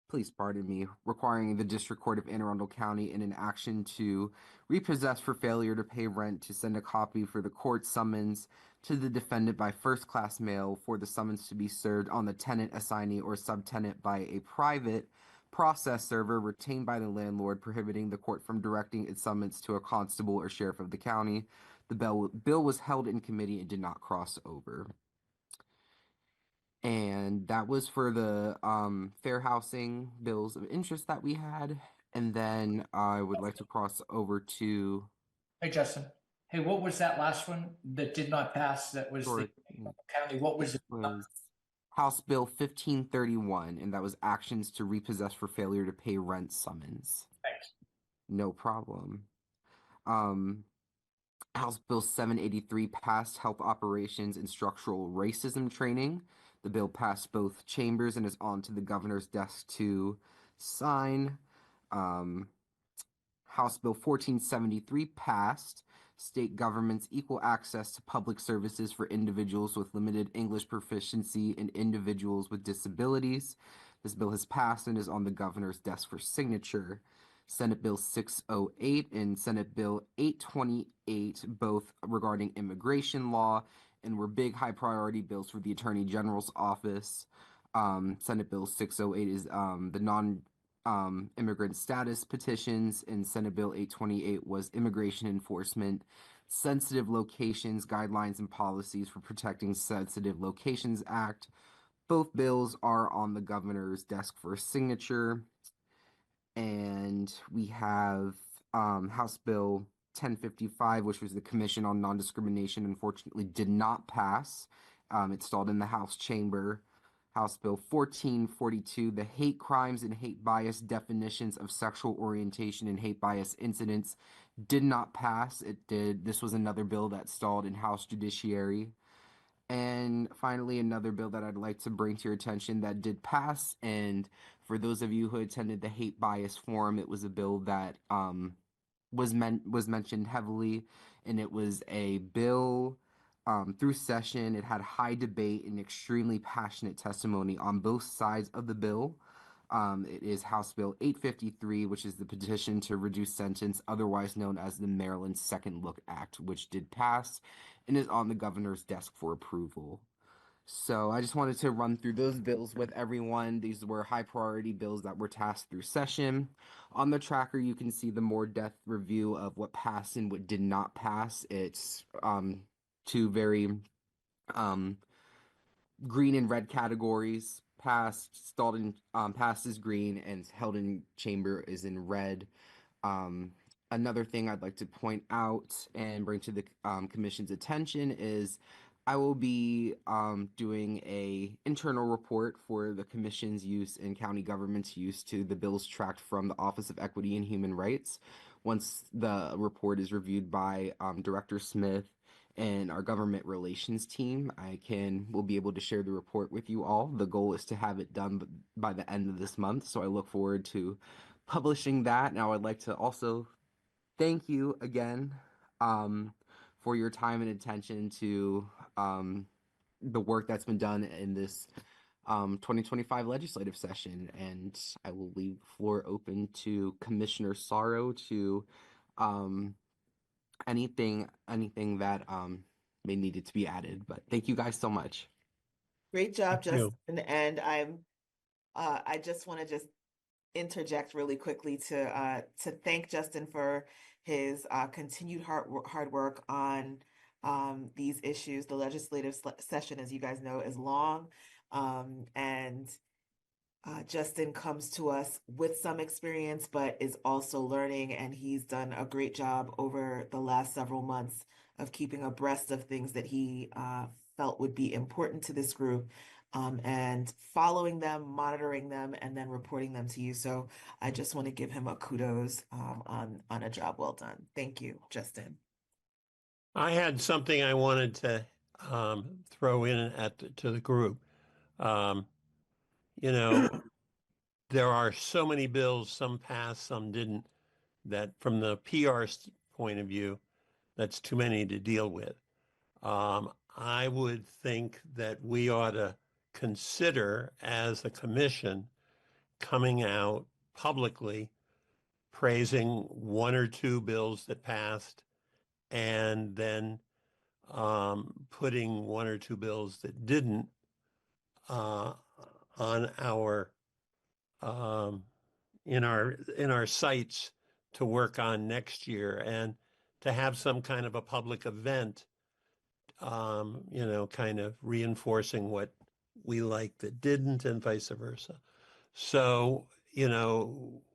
S11: please pardon me, requiring the District Court of Anne Arundel County in an action to repossess for failure to pay rent to send a copy for the court summons to the defendant by first-class mail for the summons to be served on the tenant, assignee, or subtenant by a private process server retained by the landlord, prohibiting the court from directing its summons to a constable or sheriff of the county. The bill was held in committee and did not cross over. And that was for the fair housing bills of interest that we had. And then I would like to cross over to...
S5: Hey, Justin. Hey, what was that last one that did not pass? That was the county. What was it?
S11: Was House Bill 1531, and that was actions to repossess for failure to pay rent summons.
S5: Thanks.
S11: No problem. House Bill 783 passed health operations and structural racism training. The bill passed both chambers and is on to the governor's desk to sign. House Bill 1473 passed. state government's equal access to public services for individuals with limited English proficiency and individuals with disabilities. This bill has passed and is on the governor's desk for signature. Senate Bill 608 and Senate Bill 828, both regarding immigration law and were big high priority bills for the Attorney General's office. Senate Bill 608 is the immigrant status petitions, and Senate Bill 828 was immigration enforcement, sensitive locations, guidelines, and policies for protecting sensitive locations act. Both bills are on the governor's desk for signature. And we have House Bill 1055, which was the Commission on Non-Discrimination, unfortunately did not pass. It stalled in the House chamber. House Bill 1442, the hate crimes and hate bias definitions of sexual orientation and hate bias incidents, did not pass. This was another bill that stalled in House Judiciary. And finally, another bill that I'd like to bring to your attention that did pass, and for those of you who attended the hate bias forum, it was a bill that was mentioned heavily, and it was a bill through session. It had high debate and extremely passionate testimony on both sides of the bill. It is House Bill 853, which is the petition to reduce sentence, otherwise known as the Maryland Second Look Act, which did pass and is on the governor's desk for approval. So I just wanted to run through those bills with everyone. These were high priority bills that were tasked through session. On the tracker, you can see the more depth review of what passed and what did not pass. It's two very green and red categories. Passed, stalled in, passed is green, and held in chamber is in red. Another thing I'd like to point out and bring to the commission's attention is I will be doing a internal report for the commission's use and county government's use to the bills tracked from the Office of Equity and Human Rights. Once the report is reviewed by Director Smith and our government relations team, will be able to share the report with you all. The goal is to have it done by the end of this month, so I look forward to publishing that. Now, I'd like to also thank you again for your time and attention to the work that's been done in this 2025 legislative session. And I will leave the floor open to Commissioner Sorrow to anything that may needed to be added. But thank you guys so much.
S4: Great job,
S2: Thank you.
S4: Justin. And I just want to interject really quickly to thank Justin for his continued hard work on these issues. The legislative session, as you guys know, is long, and Justin comes to us with some experience, but is also learning, and he's done a great job over the last several months of keeping abreast of things that he felt would be important to this group. And following them, monitoring them, and then reporting them to you. So I just want to give him a kudos on a job well done. Thank you, Justin.
S2: I had something I wanted to throw in to the group. You know, there are so many bills, some passed, some didn't, that from the PR point of view, that's too many to deal with. I would think that we ought to consider, as a commission, coming out publicly praising one or two bills that passed, and then putting one or two bills that didn't on our in our sites to work on next year, and to have some kind of a public event, kind of reinforcing what we like that didn't, and vice versa. So,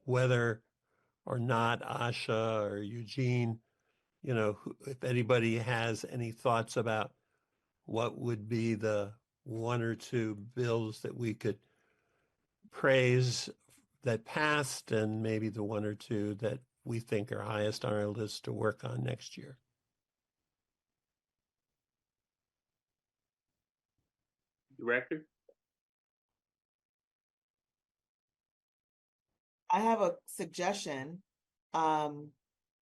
S2: whether or not Asha or Eugene, if anybody has any thoughts about what would be the one or two bills that we could praise that passed, and maybe the one or two that we think are highest on our list to work on next year.
S1: Director?
S4: I have a suggestion.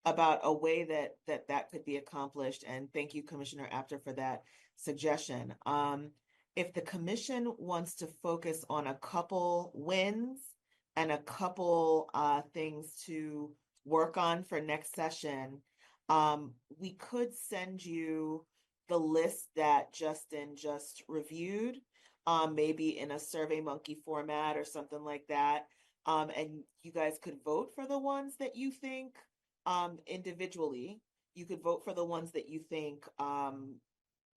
S4: about a way that could be accomplished. And thank you, Commissioner Apter, for that suggestion. If the commission wants to focus on a couple wins and a couple things to work on for next session, we could send you the list that Justin just reviewed, maybe in a SurveyMonkey format or something like that. And you guys could vote for the ones that you think individually. You could vote for the ones that you think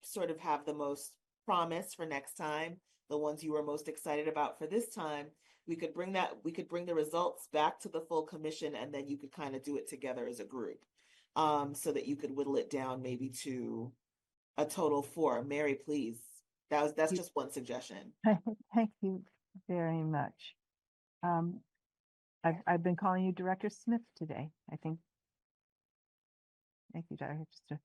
S4: sort of have the most promise for next time, the ones you were most excited about for this time. We could bring the results back to the full commission, and then you could kind of do it together as a group, so that you could whittle it down maybe to a total of 4. Mary, please. That's just one suggestion.
S9: Thank you very much. I've been calling you Director Smith today. I think. Thank you, Director Smith.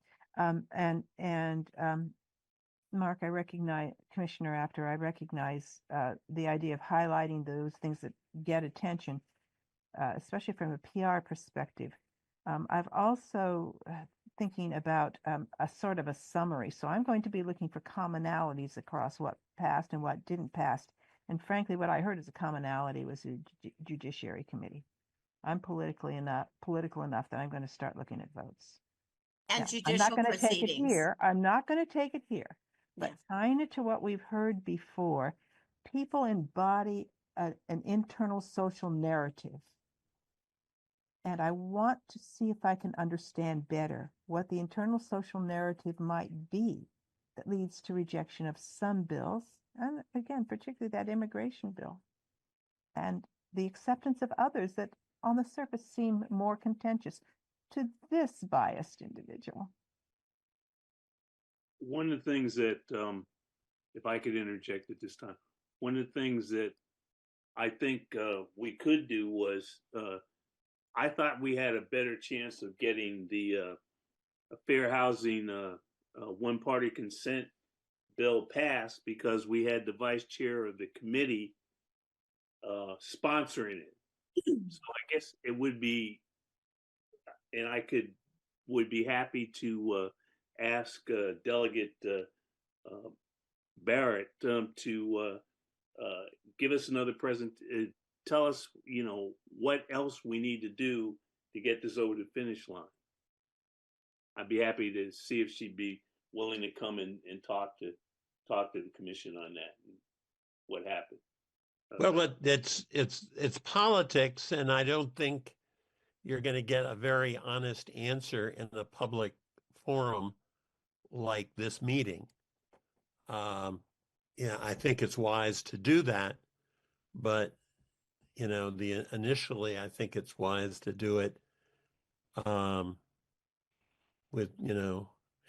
S9: Mark, I recognize, Commissioner Apter, I recognize the idea of highlighting those things that get attention, especially from a PR perspective. I've also thinking about a sort of a summary. So I'm going to be looking for commonalities across what passed and what didn't pass. And frankly, what I heard as a commonality was the Judiciary Committee. I'm political enough that I'm going to start looking at votes.
S8: And
S9: Now,
S8: judicial
S9: I'm not going to take it
S8: proceedings.
S9: here. I'm not going to take it here. But
S8: Yeah.
S9: tying it to what we've heard before, people embody an internal social narrative. And I want to see if I can understand better what the internal social narrative might be that leads to rejection of some bills, and again, particularly that immigration bill, and the acceptance of others that on the surface seem more contentious to this biased individual.
S1: One of the things that, if I could interject at this time, one of the things that I think we could do was, I thought we had a better chance of getting the fair housing one-party consent bill passed because we had the vice chair of the committee sponsoring it. So I guess it would be, and would be happy to ask Delegate Barrett to give us another tell us, what else we need to do to get this over the finish line. I'd be happy to see if she'd be willing to come and talk to the commission on that and what happened.
S2: Well, it's politics, and I don't think you're going to get a very honest answer in a public forum like this meeting. I think it's wise to do that, but initially, I think it's wise to do it with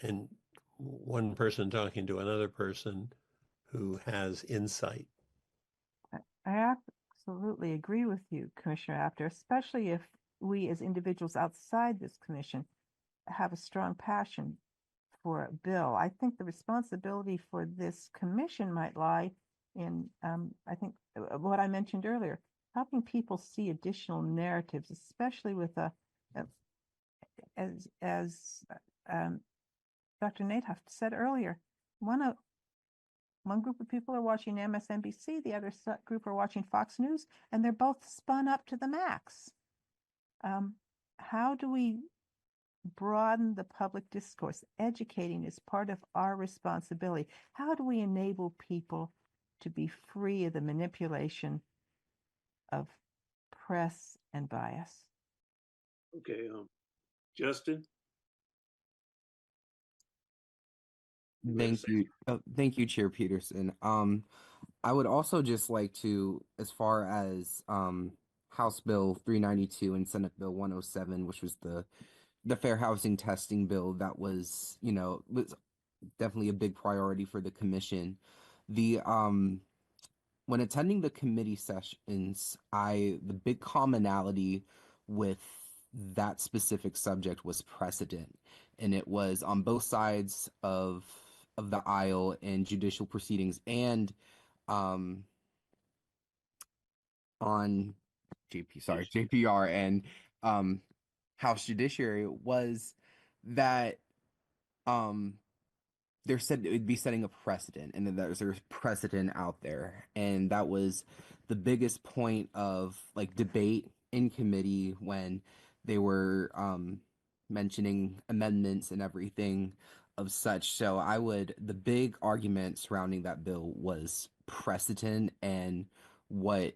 S2: and one person talking to another person who has insight.
S9: I absolutely agree with you, Commissioner Apter, especially if we as individuals outside this commission have a strong passion for a bill. I think the responsibility for this commission might lie in, I think, what I mentioned earlier, helping people see additional narratives, especially with as Dr. Natoff said earlier, one group of people are watching MSNBC, the other group are watching Fox News, and they're both spun up to the max. How do we broaden the public discourse? Educating is part of our responsibility. How do we enable people to be free of the manipulation of press and bias?
S1: Okay, Justin?
S11: Thank you. Thank you, Chair Peterson. I would also just like to, as far as House Bill 392 and Senate Bill 107, which was the fair housing testing bill, that was definitely a big priority for the commission. When attending the committee sessions, the big commonality with that specific subject was precedent, and it was on both sides of the aisle in judicial proceedings and on JPR and House Judiciary was that there said it would be setting a precedent, and then there's precedent out there, and that was the biggest point of like debate in committee when they were mentioning amendments and everything of such. So the big argument surrounding that bill was precedent and what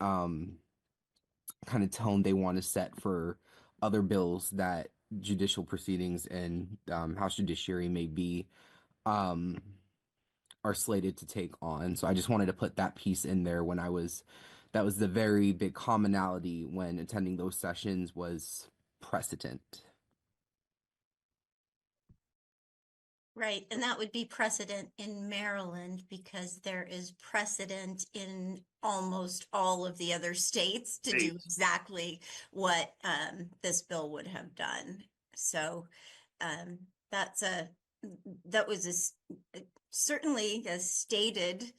S11: kind of tone they want to set for other bills that judicial proceedings and House Judiciary may be um, are slated to take on. So I just wanted to put that piece in there that was the very big commonality when attending those sessions was precedent.
S8: Right, and that would be precedent in Maryland because there is precedent in almost all of the other states to do exactly what this bill would have done. So that was certainly a stated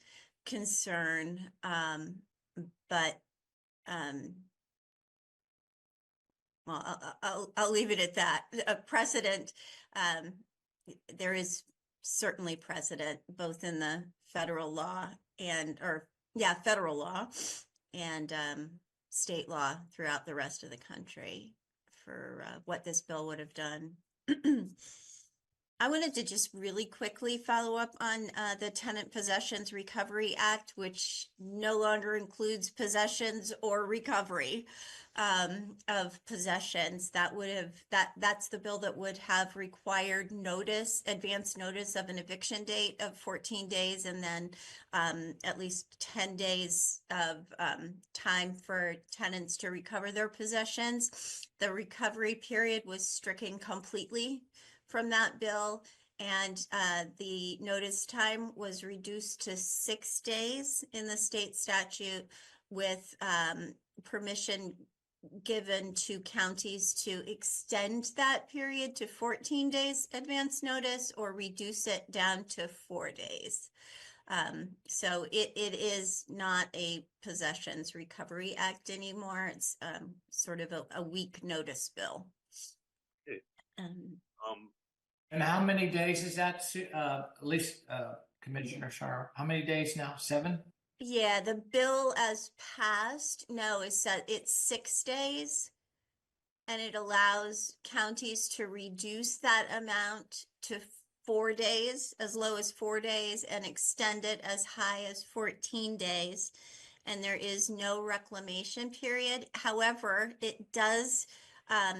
S8: concern, but well, I'll leave it at that. A precedent. There is certainly precedent both in the federal law federal law and state law throughout the rest of the country for what this bill would have done. I wanted to just really quickly follow up on the Tenant Possessions Recovery Act, which no longer includes possessions or recovery of possessions. That's the bill that would have required advance notice of an eviction date of 14 days, and then at least 10 days of time for tenants to recover their possessions. The recovery period was stricken completely from that bill, and the notice time was reduced to 6 days in the state statute, with permission given to counties to extend that period to 14 days advance notice or reduce it down to 4 days. So it is not a Possessions Recovery Act anymore. It's sort of a weak notice bill.
S5: And how many days is that, at least Commissioner Shar? How many days now? 7?
S8: Yeah, the bill as passed, it's 6 days. And it allows counties to reduce that amount to 4 days, as low as 4 days, and extend it as high as 14 days. And there is no reclamation period. However, it does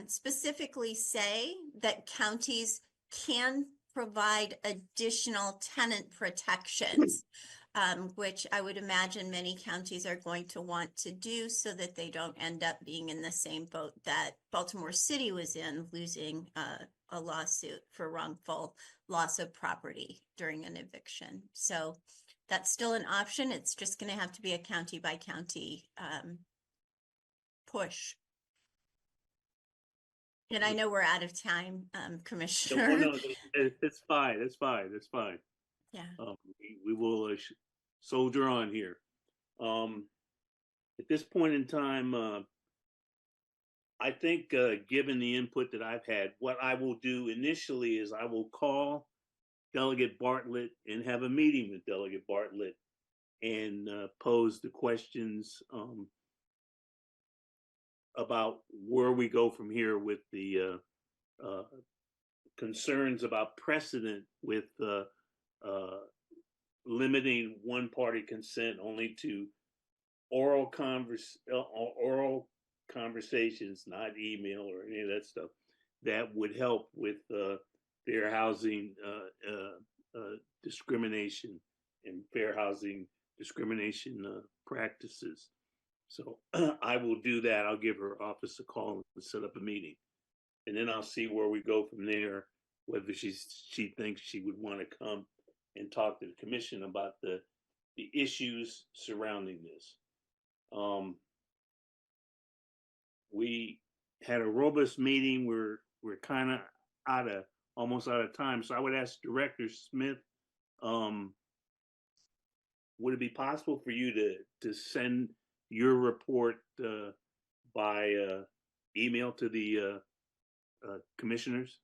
S8: specifically say that counties can provide additional tenant protections, which I would imagine many counties are going to want to do so that they don't end up being in the same boat that Baltimore City was in, losing a lawsuit for wrongful loss of property during an eviction. So that's still an option. It's just going to have to be a county by county push. And I know we're out of time, Commissioner.
S1: No, it's fine. It's fine. It's fine.
S8: Yeah.
S1: We will soldier on here. At this point in time, I think given the input that I've had, what I will do initially is I will call Delegate Bartlett and have a meeting with Delegate Bartlett and pose the questions about where we go from here with the concerns about precedent with limiting one-party consent only to oral conversations, not email or any of that stuff. That would help with fair housing discrimination and fair housing discrimination practices. So I will do that. I'll give her office a call and set up a meeting. And then I'll see where we go from there, whether she thinks she would want to come and talk to the commission about the issues surrounding this. We had a robust meeting. We're kind of almost out of time. So I would ask Director Smith, would it be possible for you to send your report by email to the commissioners?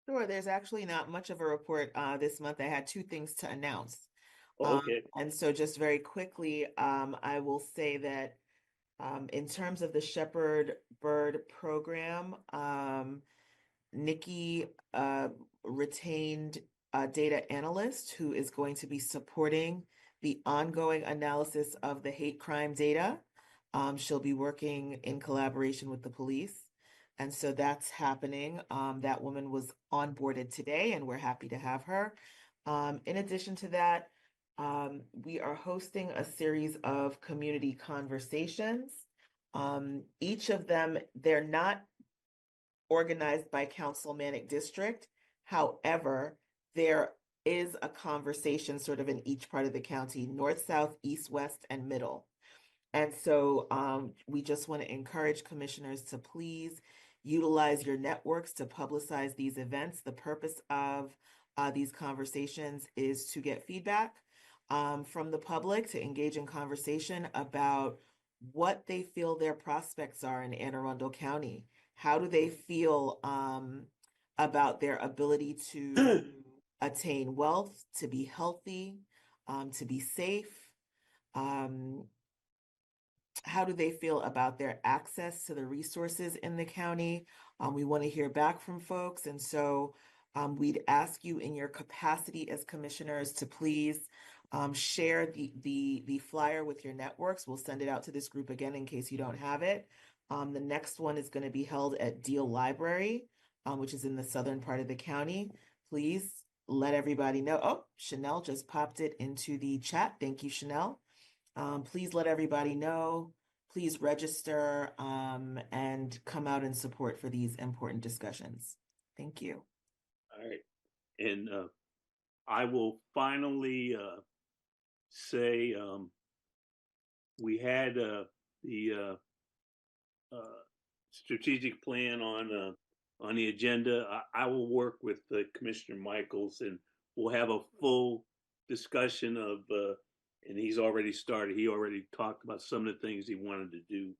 S4: Sure, there's actually not much of a report this month. I had two things to announce.
S1: Okay.
S4: And so just very quickly, I will say that in terms of the Shepherd Bird program, Nikki retained a data analyst who is going to be supporting the ongoing analysis of the hate crime data. She'll be working in collaboration with the police. And so that's happening. That woman was onboarded today, and we're happy to have her. In addition to that, we are hosting a series of community conversations. Each of them, they're not organized by councilmanic district. However, there is a conversation sort of in each part of the county, north, south, east, west, and middle. And so we just want to encourage commissioners to please utilize your networks to publicize these events. The purpose of these conversations is to get feedback from the public, to engage in conversation about what they feel their prospects are in Anne Arundel County. How do they feel about their ability to attain wealth, to be healthy, to be safe? How do they feel about their access to the resources in the county? We want to hear back from folks. And so we'd ask you in your capacity as commissioners to please share the flyer with your networks. We'll send it out to this group again in case you don't have it. The next one is going to be held at Deal Library, which is in the southern part of the county. Please let everybody know. Oh, Chanel just popped it into the chat. Thank you, Chanel. Please let everybody know. Please register and come out in support for these important discussions. Thank you.
S1: All right. And I will finally say we had the strategic plan on the agenda. I will work with Commissioner Michaels, and we'll have a full discussion of and he's already started. He already talked about some of the things he wanted to do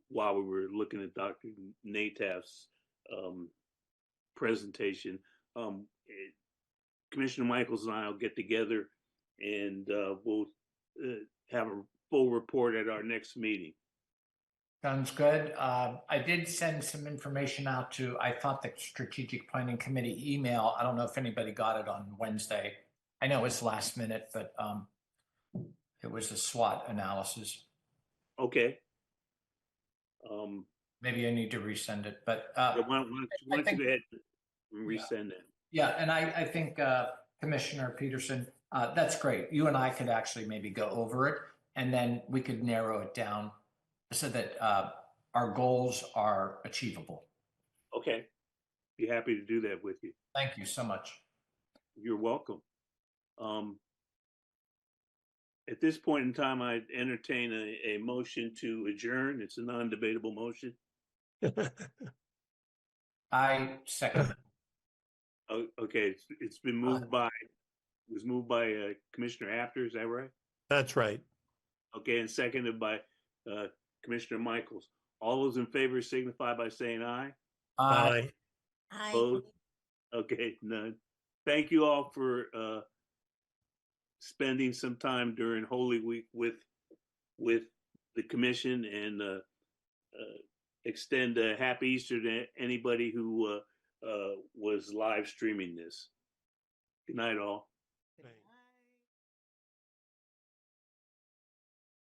S1: while we were looking at Dr. Nataf's presentation. Commissioner Michaels and I will get together, and we'll have a full report at our next meeting.
S5: Sounds good. I did send some information out to, I thought, the Strategic Planning Committee email. I don't know if anybody got it on Wednesday. I know it's last minute, but it was a SWOT analysis.
S1: Okay.
S5: Maybe I need to resend it, but
S1: why don't you go ahead and resend it?
S5: Yeah, and I think Commissioner Peterson, that's great. You and I could actually maybe go over it, and then we could narrow it down so that our goals are achievable.
S1: Okay. Be happy to do that with you.
S5: Thank you so much.
S1: You're welcome. At this point in time, I entertain a motion to adjourn. It's a non-debatable motion.
S5: I second.
S1: Okay, it's been moved by, Commissioner After, is that right?
S2: That's right.
S1: Okay, and seconded by Commissioner Michaels. All those in favor signify by saying aye.
S2: Aye.
S1: Opposed? Okay, none. Thank you all for spending some time during Holy Week with the commission, and extend a happy Easter to anybody who was live streaming this. Good night, all.
S2: Thanks.